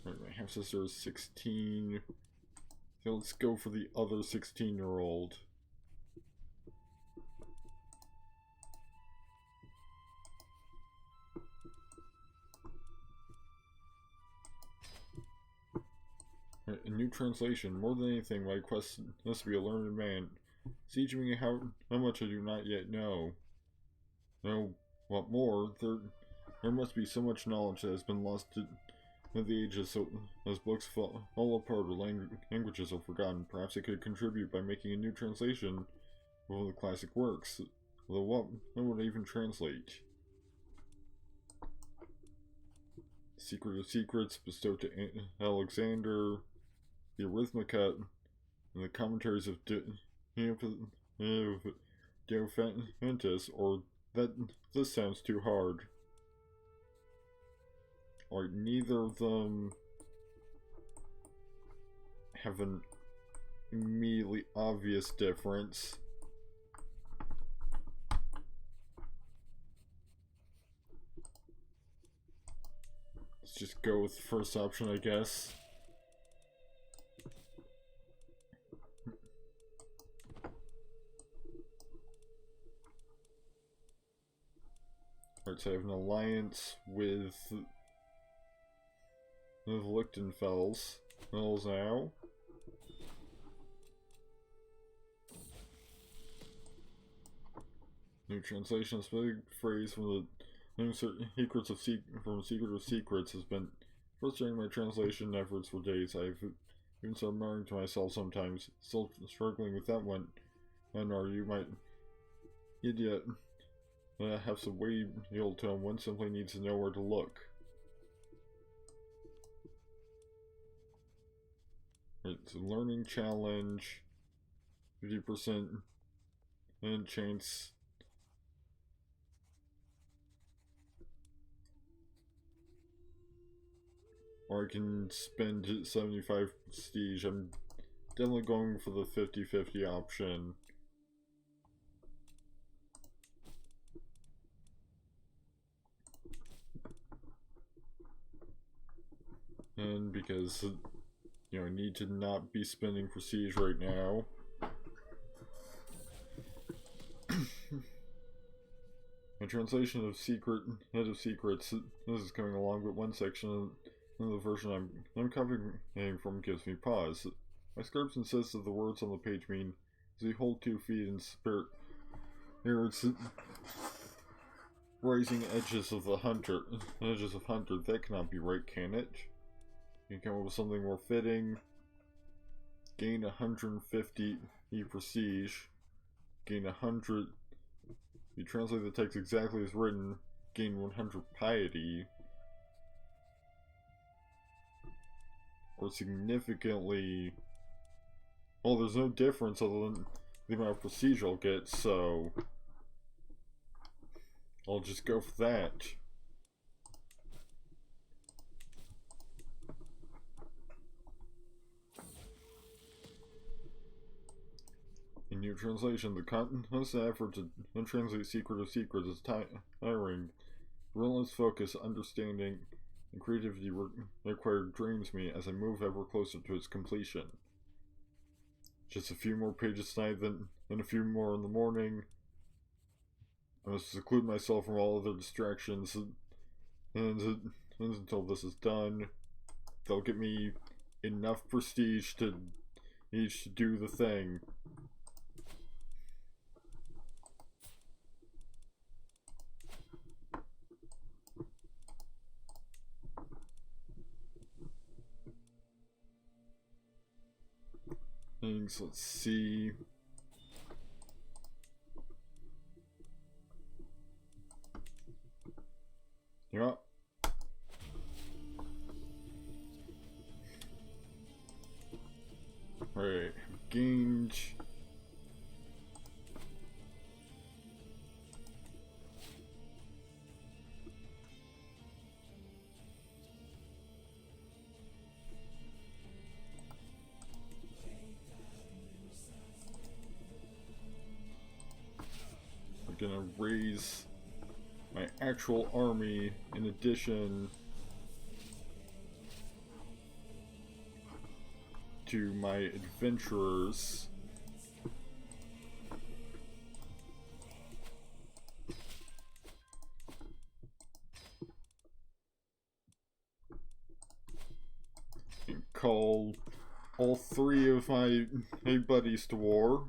Right, my half sister is 16. So let's go for the other 16-year-old. Right, a new translation. More than anything, my quest must be a learned man. Teach me how much I do not yet know. Know what more? There must be so much knowledge that has been lost to the ages, so as books fall apart or languages are forgotten. Perhaps I could contribute by making a new translation of one of the classic works. Although what would I even translate? Secret of Secrets bestowed to Alexander, the Arithmetica, and the commentaries of Diophantus, or this sounds too hard. Or neither of them have an immediately obvious difference. Let's just go with the first option, I guess. Alright, so I have an alliance with Lichtenfels. Now. New translation, a specific phrase from the Secret of Secrets has been frustrating my translation efforts for days. I've even started murmuring to myself sometimes, still struggling with that one. And are you my idiot? Have some way the old tone. One simply needs to know where to look. It's a learning challenge, 50% and chance. Or I can spend 75 prestige. I'm definitely going for the 50-50 option. And because, you know, I need to not be spending prestige right now. My translation of Head of Secrets, this is coming along, but one section of the version I'm copying from gives me pause. My scripts insist that the words on the page mean, as you hold 2 feet in spirit, here it's rising edges of hunter. That cannot be right, can it? You can come up with something more fitting. Gain 150 prestige. Gain 100. You translate the text exactly as written. Gain 100 piety. Or significantly. Well, there's no difference other than the amount of prestige I'll get, so I'll just go for that. In new translation, the constant effort to translate Secret of Secrets is tiring. Relentless focus, understanding, and creativity required drains me as I move ever closer to its completion. Just a few more pages tonight, then a few more in the morning. I must seclude myself from all other distractions and until this is done. They'll get me enough prestige to each do the thing. Things, let's see. Yeah. Alright, gained. gonna raise my actual army in addition to my adventurers. And call all 3 of my buddies to war.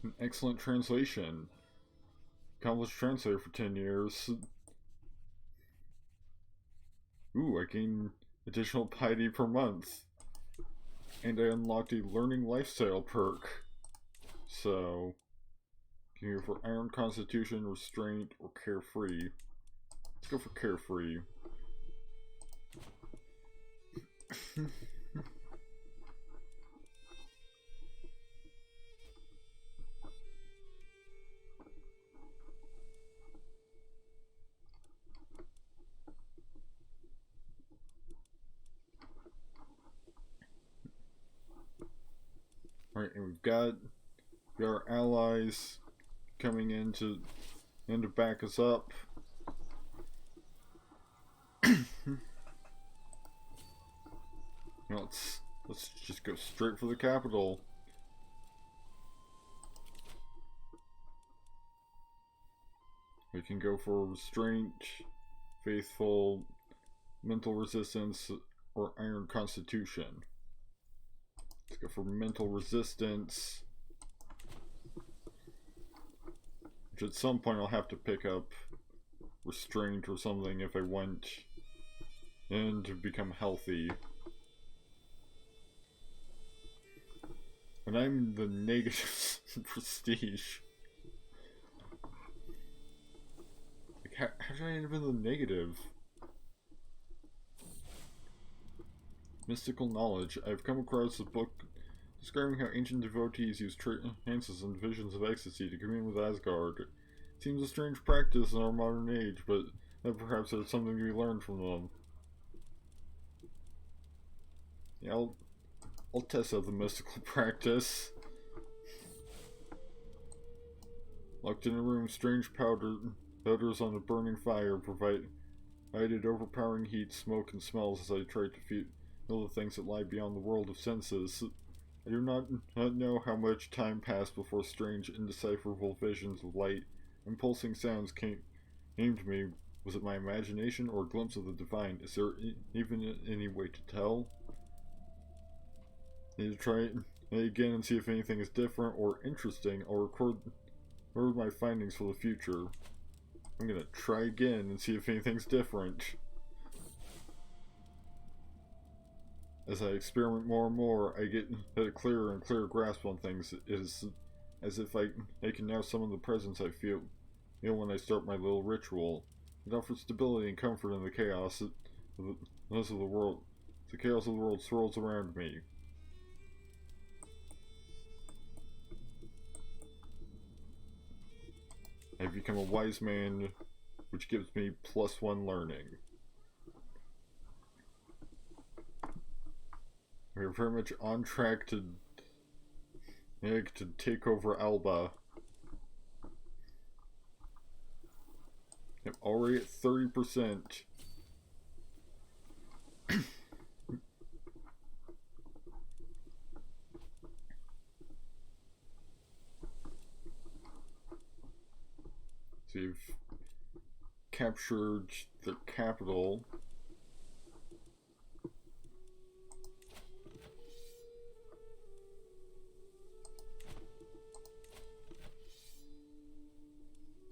An excellent translation. Accomplished translator for 10 years. Ooh, I gain additional piety per month. And I unlocked a learning lifestyle perk. So, can you go for Iron Constitution, Restraint, or Carefree? Let's go for Carefree. Alright, and we've got our allies coming in to back us up. Let's just go straight for the capital. We can go for Restraint, Faithful, Mental Resistance, or Iron Constitution. Let's go for Mental Resistance. Which at some point I'll have to pick up Restraint or something if I want and to become healthy. And I'm the negative prestige. Like, how did I end up in the negative? Mystical knowledge. I've come across a book describing how ancient devotees use trances and visions of ecstasy to commune with Asgard. It seems a strange practice in our modern age, but perhaps there's something to be learned from them. Yeah, I'll test out the mystical practice. Locked in a room, strange powders on a burning fire provided overpowering heat, smoke, and smells as I tried to feel the things that lie beyond the world of senses. I do not know how much time passed before strange, indecipherable visions of light and pulsing sounds came to me. Was it my imagination or a glimpse of the divine? Is there even any way to tell? I need to try it again and see if anything is different or interesting. I'll record my findings for the future. I'm gonna try again and see if anything's different. As I experiment more and more, I get a clearer and clearer grasp on things. It is as if I can now summon the presence I feel when I start my little ritual. It offers stability and comfort in the chaos of the world. The chaos of the world swirls around me. I've become a wise man, which gives me +1 learning. We're very much on track to take over Alba. I'm already at 30%. So you've captured the capital.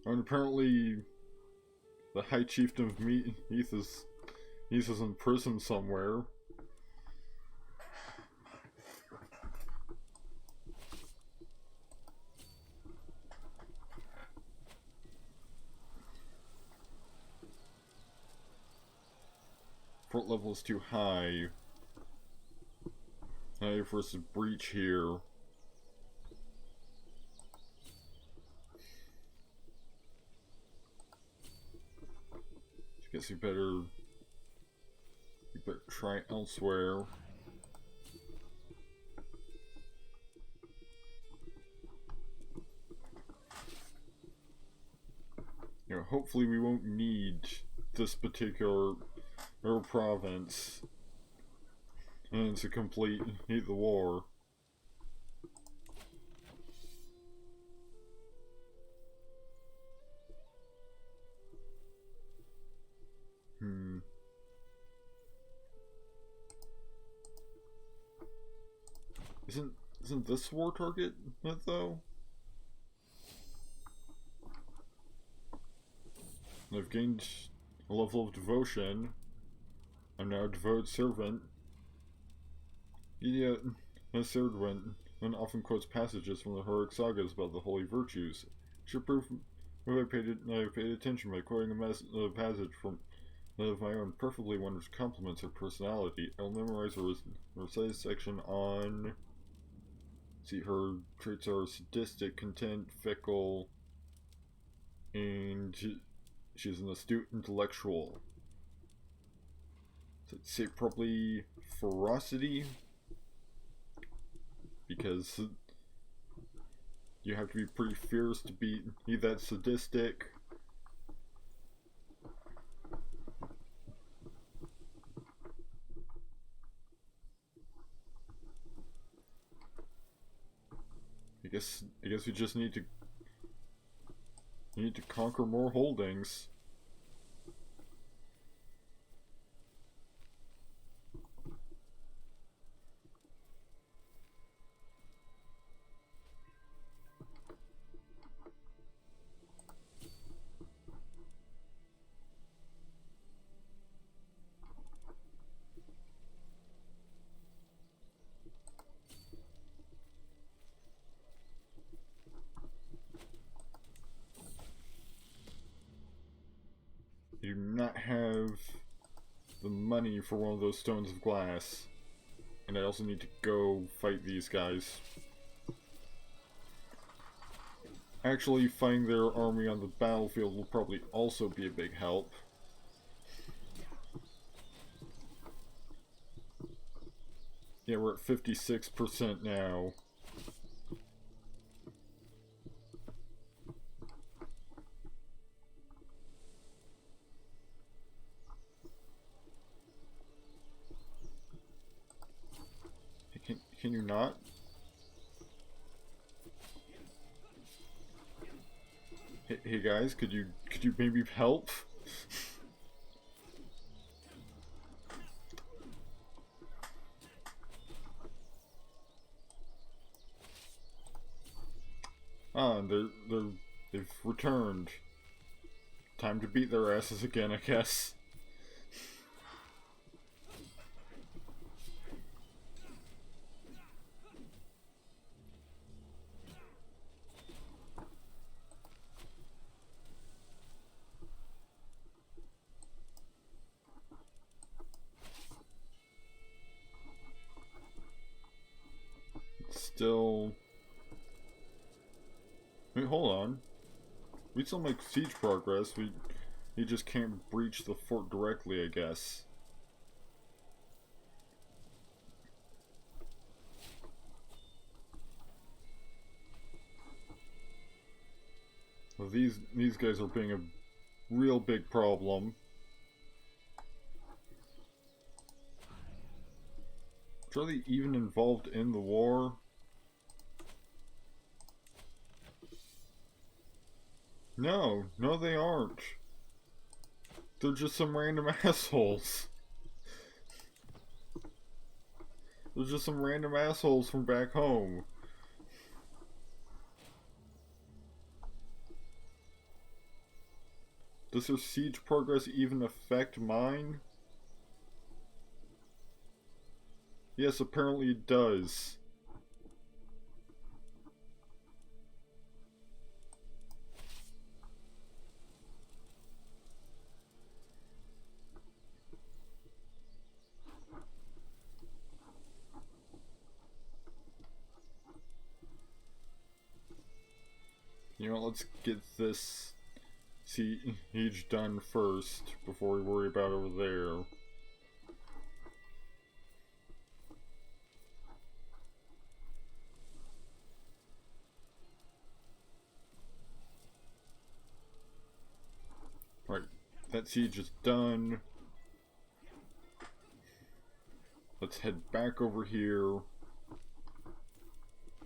And apparently the High Chieftain of Heath is in prison somewhere. Fort level is too high. Now for us to breach here. guess you better try elsewhere. You know, hopefully we won't need this particular province and to complete the war. Isn't this war target it though? I've gained a level of devotion. I'm now a devoted servant. Yet, as Serdwin often quotes passages from the heroic sagas about the holy virtues. Should prove I paid attention by quoting a passage from of my own, preferably one which complements her personality. I'll memorize a recite section on. See, her traits are sadistic, content, fickle, and she's an astute intellectual. So I'd say probably ferocity, because you have to be pretty fierce to be that sadistic. I guess we just need to conquer more holdings. You do not have the money for one of those stones of glass. And I also need to go fight these guys. Actually, fighting their army on the battlefield will probably also be a big help. Yeah, we're at 56% now. Can you not? Hey guys, could you maybe help? Ah, they've returned. Time to beat their asses again, I guess. Still... Wait, hold on. We still make siege progress. We just can't breach the fort directly, I guess. Well, these guys are being a real big problem. Are they even involved in the war? No, they aren't. They're just some random assholes. They're just some random assholes from back home. Does their siege progress even affect mine? Yes, apparently it does. You know, let's get this siege done first before we worry about over there. Right, that siege is done. Let's head back over here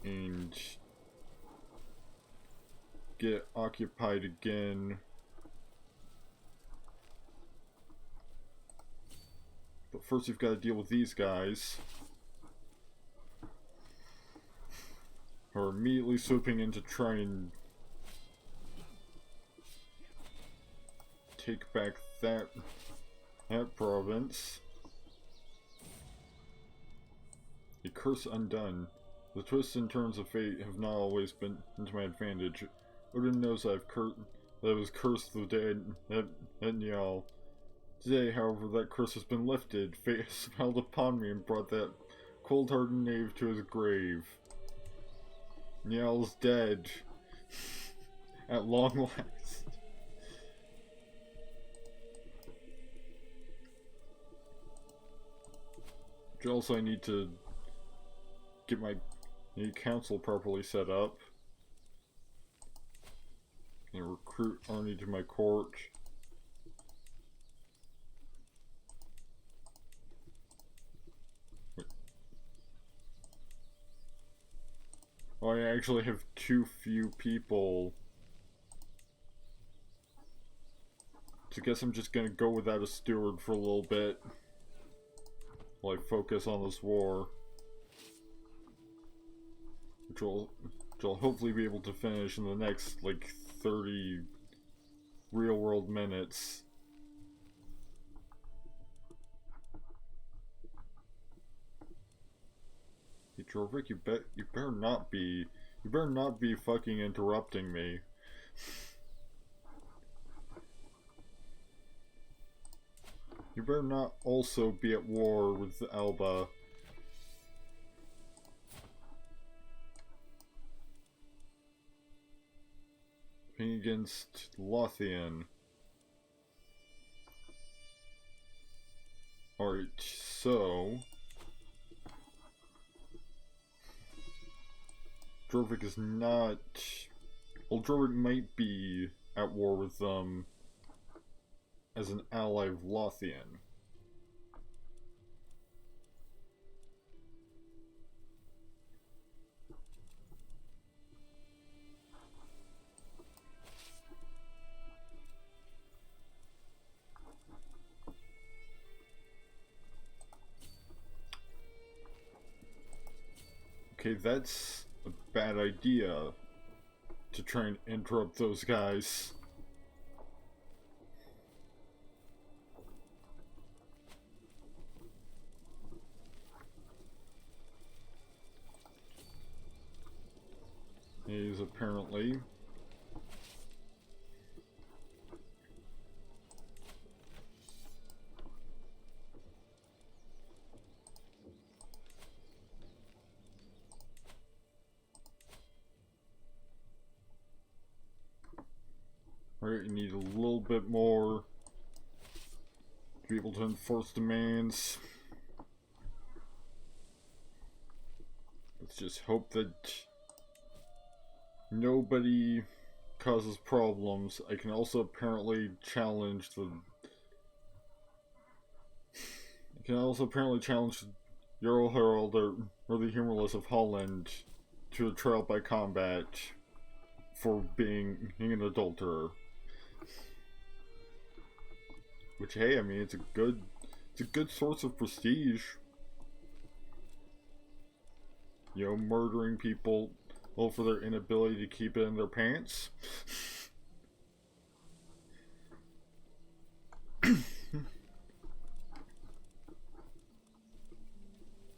and get occupied again. But first we've got to deal with these guys, who are immediately swooping in to try and take back that province. A curse undone. The twists and turns of fate have not always been to my advantage. Odin knows that I was cursed the day at Njal. Today, however, that curse has been lifted. Fate has smiled upon me and brought that cold-hearted knave to his grave. Njal's dead. At long last. Which also I need to get my council properly set up. And recruit Arnie to my court. Oh, I actually have too few people. So I guess I'm just gonna go without a steward for a little bit while I focus on this war. Which I'll hopefully be able to finish in the next, like, 30 real-world minutes. Hey, Jorvik, you better not be fucking interrupting me. You better not also be at war with Alba. Against Lothian. Alright, so Jorvik is not... Well, Jorvik might be at war with them as an ally of Lothian. Okay, that's a bad idea, to try and interrupt those guys. He's apparently... Alright, you need a little bit more to be able to enforce demands. Let's just hope that nobody causes problems. I can also apparently challenge the... I can also apparently challenge Jarl Harald or the Humorless of Holland to a trial by combat for being an adulterer. Which, hey, I mean, it's a good source of prestige. You know, murdering people, well, for their inability to keep it in their pants.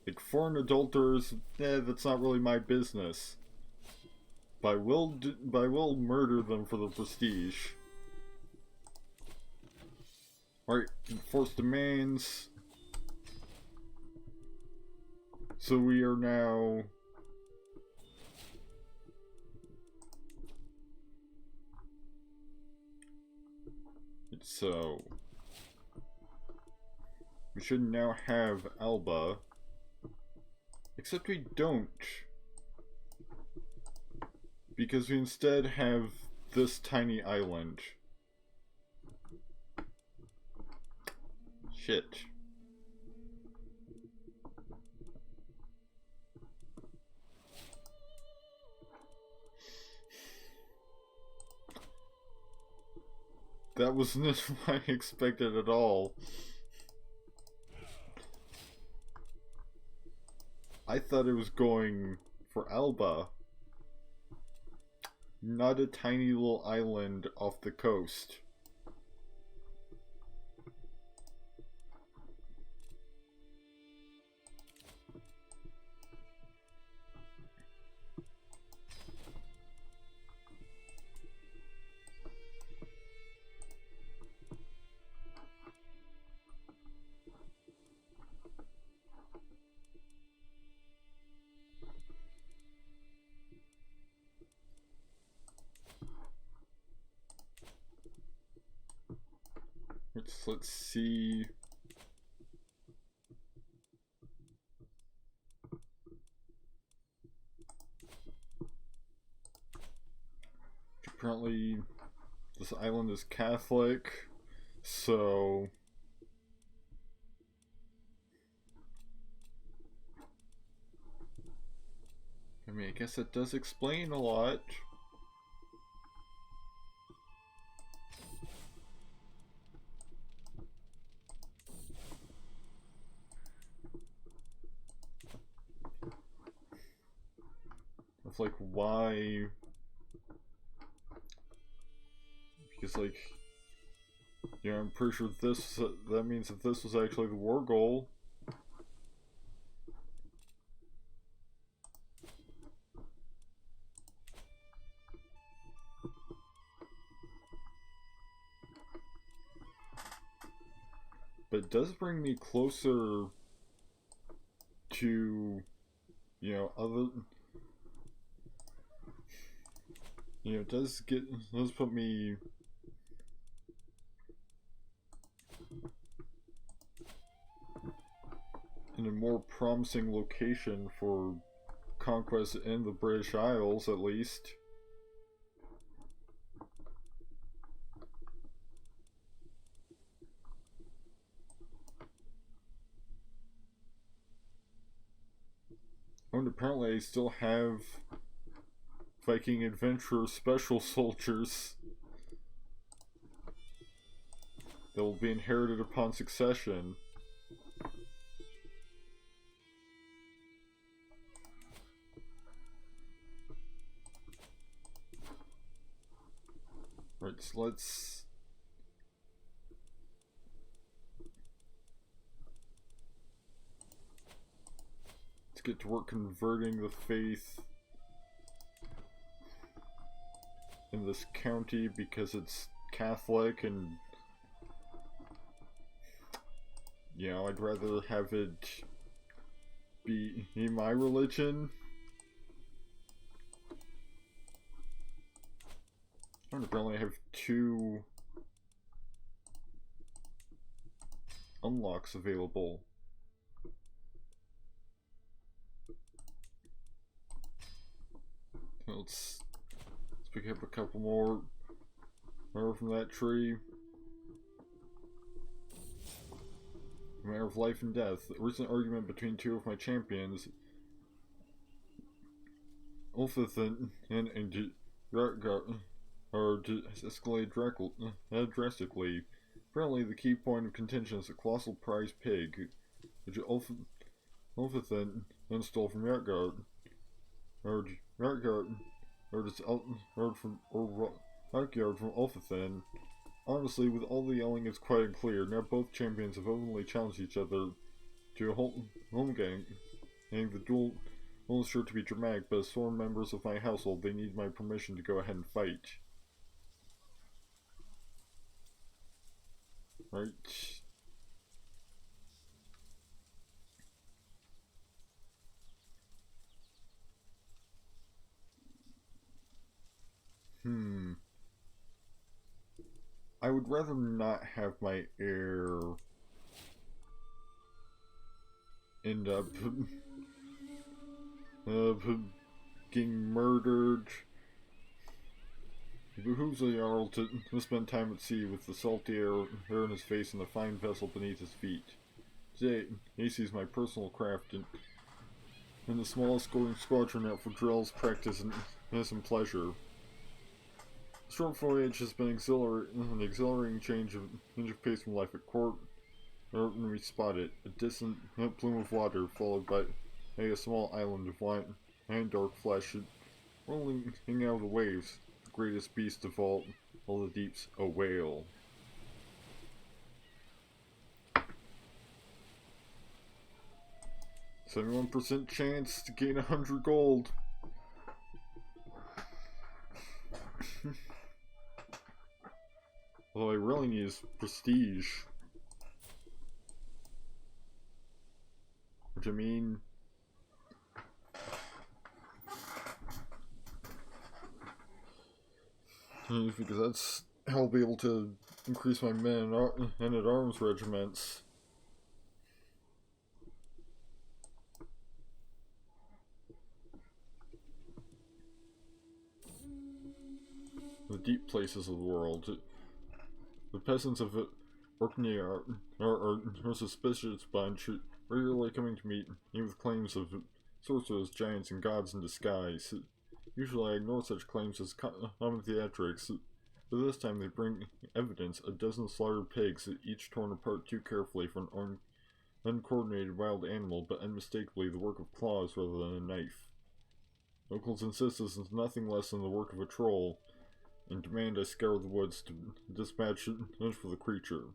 Like, foreign adulterers, that's not really my business. But I will murder them for the prestige. Alright, enforce demands. So we are now... So we should now have Alba. Except we don't. Because we instead have this tiny island. Shit. That wasn't what I expected at all. I thought it was going for Alba. Not a tiny little island off the coast. Let's see. Apparently, this island is Catholic, so I mean, I guess that does explain a lot. Of like why, because like, yeah, I'm pretty sure this, that means that this was actually the war goal. But it does bring me closer to, you know, it does put me in a more promising location for conquest in the British Isles, at least. Oh, and apparently I still have Viking Adventurer Special Soldiers that will be inherited upon succession. Right, so let's get to work converting the faith in this county because it's Catholic, and you know, I'd rather have it be my religion. And apparently I have 2 unlocks available. Let's pick up a couple more from that tree. A matter of life and death. A recent argument between 2 of my champions, Ulfithin and Rutgar, has escalated drastically. Apparently, the key point of contention is a colossal prize pig, which Ulfithin then stole from Rutgar. Rutgar from Ulfithin. Honestly, with all the yelling, it's quite unclear. Now both champions have openly challenged each other to a home gang, and the duel is sure to be dramatic, but as sworn members of my household, they need my permission to go ahead and fight. Right. I would rather not have my heir end up getting murdered. It behooves a Jarl to spend time at sea with the salty air in his face and the fine vessel beneath his feet. Today, AC is my personal craft and the smallest going squadron out for drills, practice, and innocent pleasure. The short voyage has been an exhilarating change of pace from life at court. When we spot it, a distant plume of water followed by a small island of white and dark flesh rolling out of the waves. The greatest beast of all the deeps, a whale. %71 chance to gain 100 gold. All I really need is prestige. Which I mean... because that's how I'll be able to increase my men at arms regiments. The deep places of the world. The peasants of Orkney are a suspicious bunch, regularly coming to meet me with claims of sorcerers, giants, and gods in disguise. Usually I ignore such claims as common theatrics, but this time they bring evidence: a dozen slaughtered pigs, each torn apart too carefully for an uncoordinated wild animal, but unmistakably the work of claws rather than a knife. Locals insist this is nothing less than the work of a troll, and demand I scour the woods to dispatch it for the creature.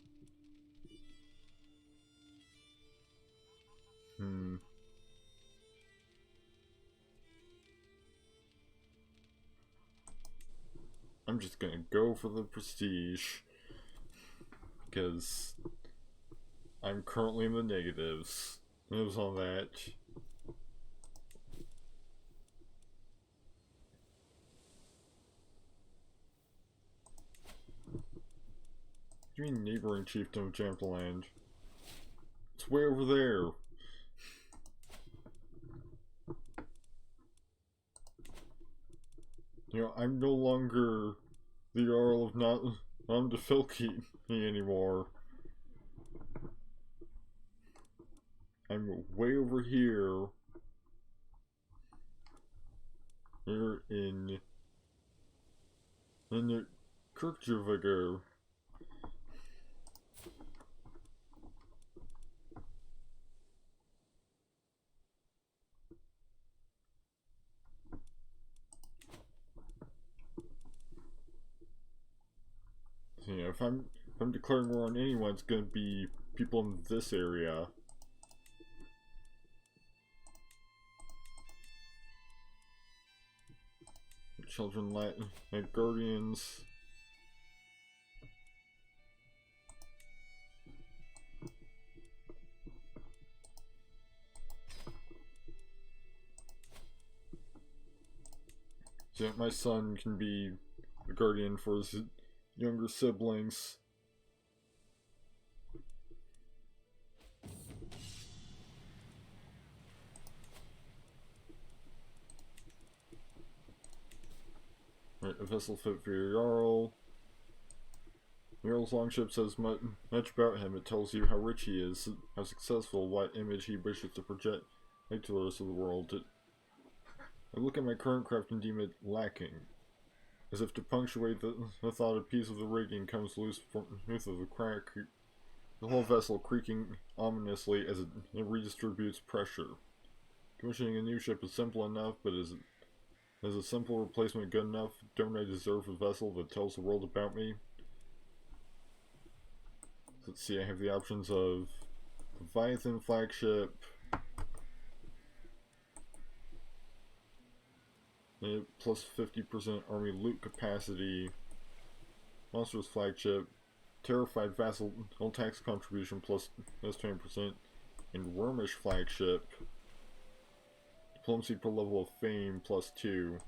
I'm just gonna go for the prestige, because I'm currently in the negatives. It was on that. You mean neighboring chieftain of Jampaland? It's way over there. You know, I'm no longer the Jarl of Namdafilki anymore. I'm way over here. Here in the Kirkjavagar. So, you know, if I'm declaring war on anyone, it's gonna be people in this area. Children like guardians. So that my son can be a guardian for his younger siblings. Right, a vessel fit for your Jarl. Jarl's longship says much about him. It tells you how rich he is, how successful, what image he wishes to project to the rest of the world. I look at my current craft and deem it lacking. As if to punctuate the thought, a piece of the rigging comes loose from beneath of the crack, the whole vessel creaking ominously as it redistributes pressure. Commissioning a new ship is simple enough, but is a simple replacement good enough? Don't I deserve a vessel that tells the world about me? Let's see, I have the options of Leviathan flagship, plus 50% army loot capacity, Monstrous flagship, Terrified vassal tax contribution plus 20%, and Wormish flagship, Diplomacy per level of fame plus 2.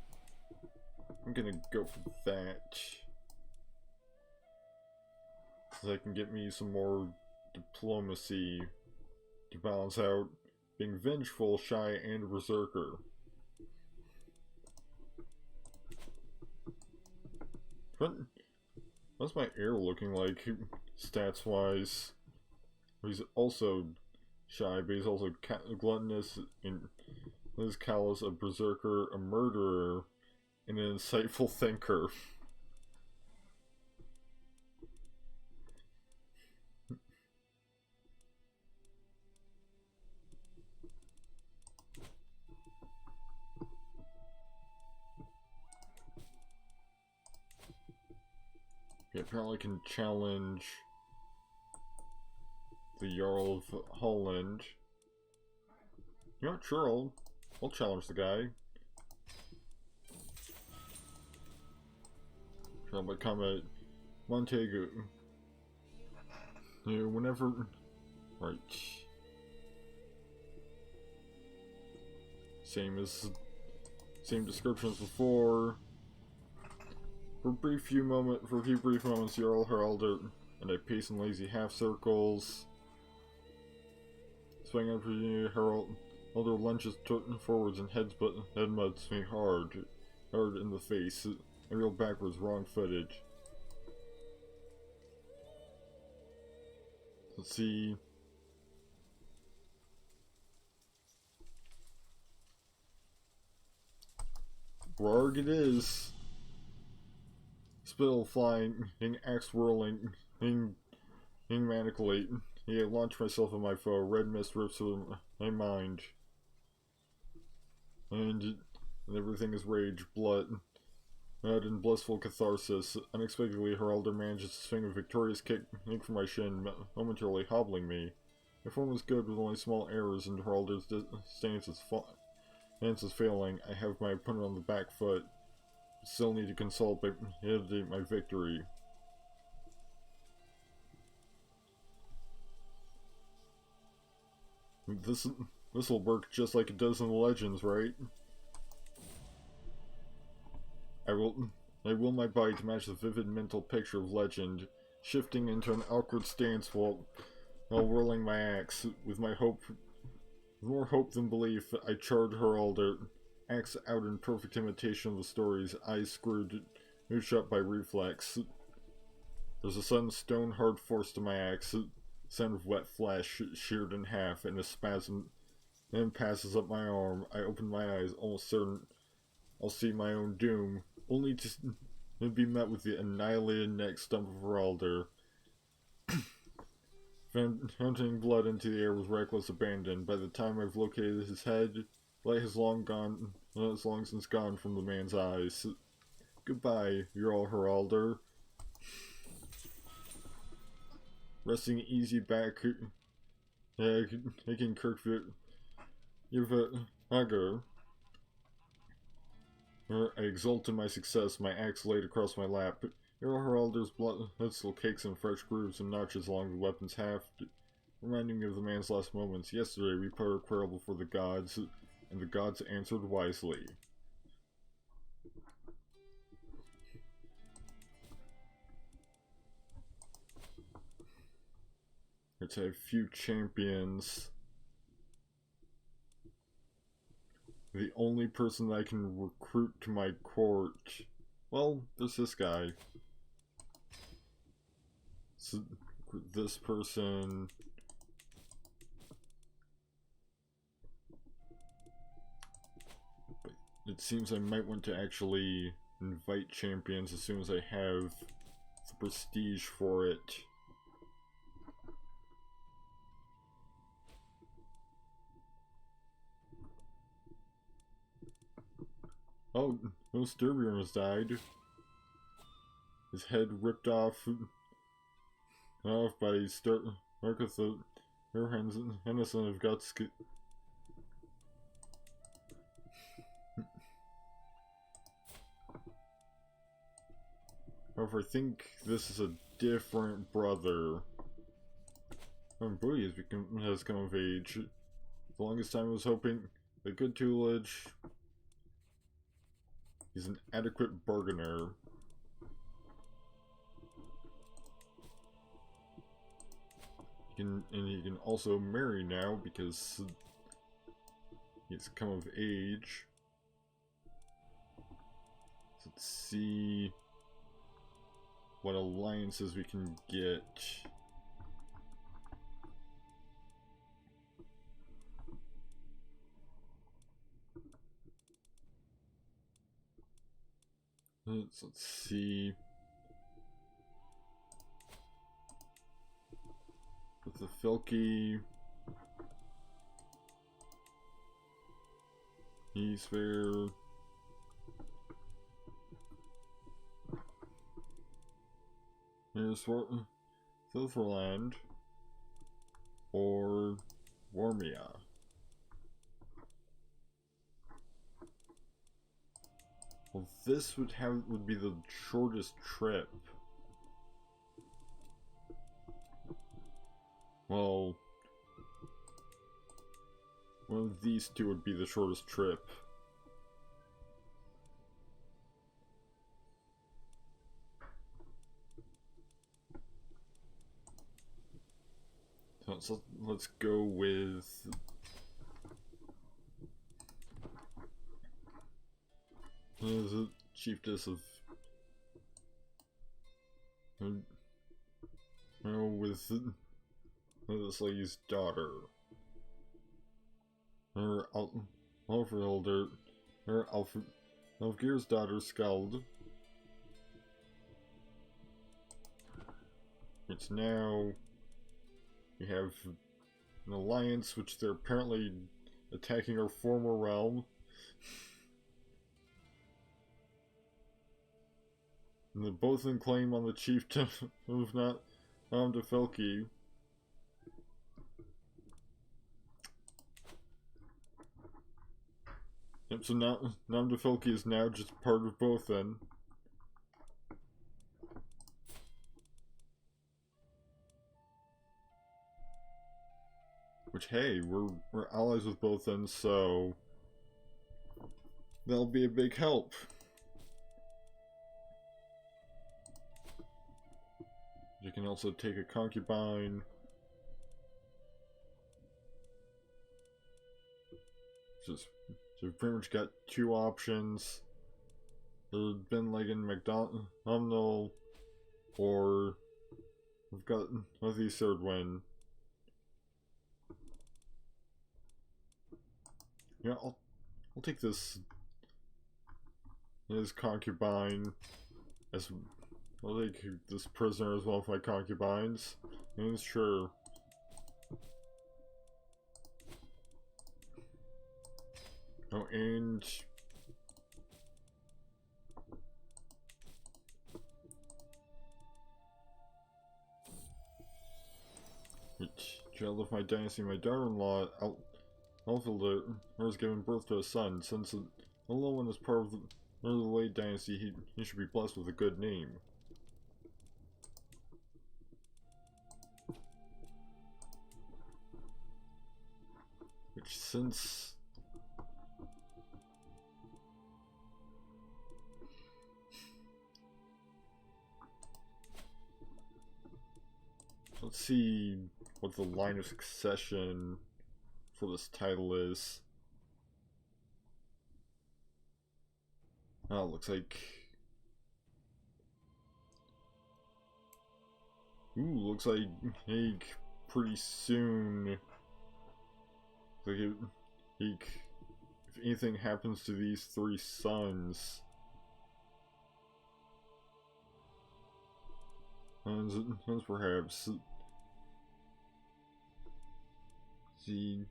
I'm gonna go for that. that can get me some more diplomacy to balance out being vengeful, shy, and a berserker. What's my heir looking like, stats-wise? He's also shy, but he's also gluttonous, and Liz Callus, a berserker, a murderer, and an insightful thinker. He apparently can challenge the Jarl of Holland. You know what, sure, I'll challenge the guy. Try by comment Montego. You know, whenever. Right. Same description as before. For a few brief moments, Jarl Heralder and I pace in lazy half circles. Swinging up for you, Heralder lunges forwards and headbutts me hard in the face. I reel backwards, wrong-footed. Let's see. Rarg it is. Spittle flying, axe whirling, manically. I launch myself at my foe. Red mist rips through my mind. And everything is rage, blood, and blissful catharsis. Unexpectedly, Heralder manages to swing a victorious kick from my shin, momentarily hobbling me. My form is good with only small errors, and Heralder's stance is failing. I have my opponent on the back foot. Still need to consolidate my victory. This'll work just like it does in the Legends, right? I will my body to match the vivid mental picture of Legend, shifting into an awkward stance while whirling my axe. With more hope than belief, I charge Heralder, axe out in perfect imitation of the stories, eyes screwed shut by reflex. There's a sudden stone-hard force to my axe, sound of wet flesh sheared in half, and a spasm then passes up my arm. I open my eyes, almost certain I'll see my own doom, only to be met with the annihilated neck stump of Heralder. Founting blood into the air with reckless abandon. By the time I've located his head, light has long since gone from the man's eyes. Goodbye, Jarl Heralder. Resting easy back, taking Kirkvoot, Hagar. I exult in my success, my axe laid across my lap. Jarl Heralder's blood still cakes in fresh grooves and notches along the weapon's haft, reminding me of the man's last moments. Yesterday we put our quarrel before the gods, and the gods answered wisely. Let's have a few champions. The only person that I can recruit to my court. Well, there's this guy. So, this person. But it seems I might want to actually invite champions as soon as I have the prestige for it. Oh, no, Styrbjorn has died. His head ripped off by Marcus the Henderson of Gutsk. However, I think this is a different brother. Boy has come of age. The longest time I was hoping the good tutelage. He's an adequate bargainer. he can also marry now because he's come of age. So let's see what alliances we can get. Let's see. With the Filky, he's fair. Here's Silverland or Warmia. Well, this would be the shortest trip. Well, one of these two would be the shortest trip. So let's go with the chiefess of with this lady's daughter. Her Alfgeir's daughter Skald. It's now we have an alliance which they're apparently attacking our former realm. And they're both in claim on the chieftain of not Defelki. Yep, so now Defelki is now just part of both then. Which, hey, we're allies with both ends, so that'll be a big help. You can also take a concubine. So we've pretty much got two options. There's been like in McDonald, or we've got the third win. Yeah, I'll take this as concubine. I'll take this prisoner as one of my concubines. And sure. Oh, and child of my dynasty, my daughter-in-law, Alfilda, has given birth to a son. Since the little one is part of the late dynasty, he should be blessed with a good name. Which, since let's see what the line of succession for this title is. Oh, looks like looks like pretty soon. Like if anything happens to these three sons, and perhaps see.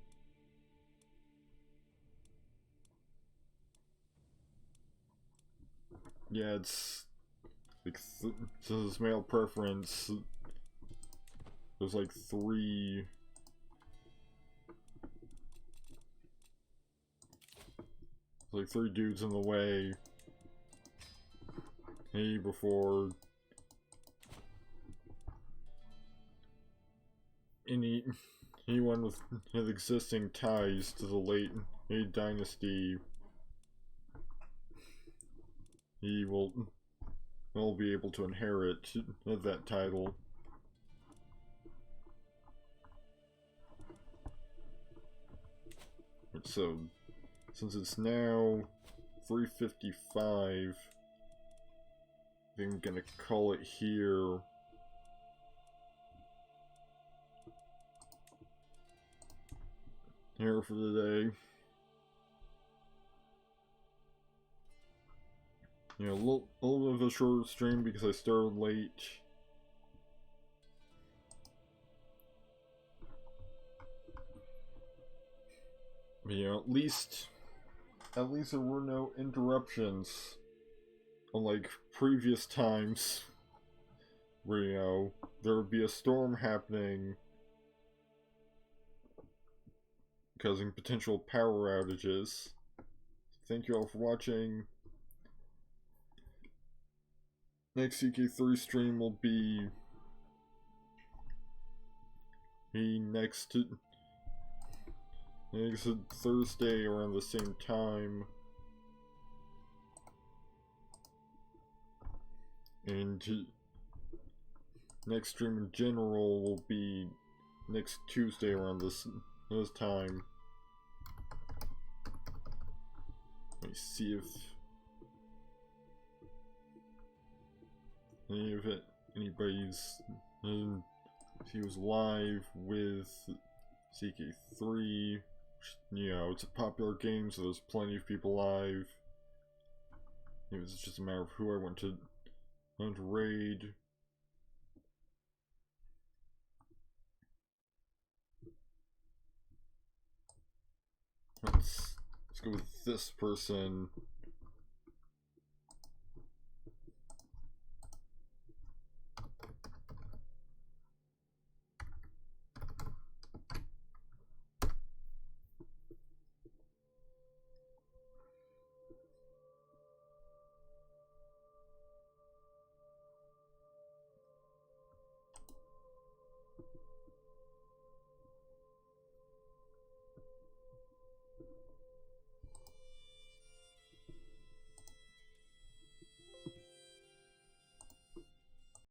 Yeah, it's like so this male preference. There's like three dudes in the way. Hey, before anyone with existing ties to the late dynasty, he will be able to inherit that title. So, since it's now 3:55, I think I'm gonna call it here. Here for the day. You know, a little bit of a short stream because I started late. But, you know, at least there were no interruptions, unlike previous times where, you know, there would be a storm happening, causing potential power outages. Thank you all for watching. Next CK3 stream will be next Thursday around the same time. And next stream in general will be next Tuesday around this time. Let me see if anybody's if he was live with CK3. You know, it's a popular game, so there's plenty of people live. It was just a matter of who I want to raid. Let's go with this person.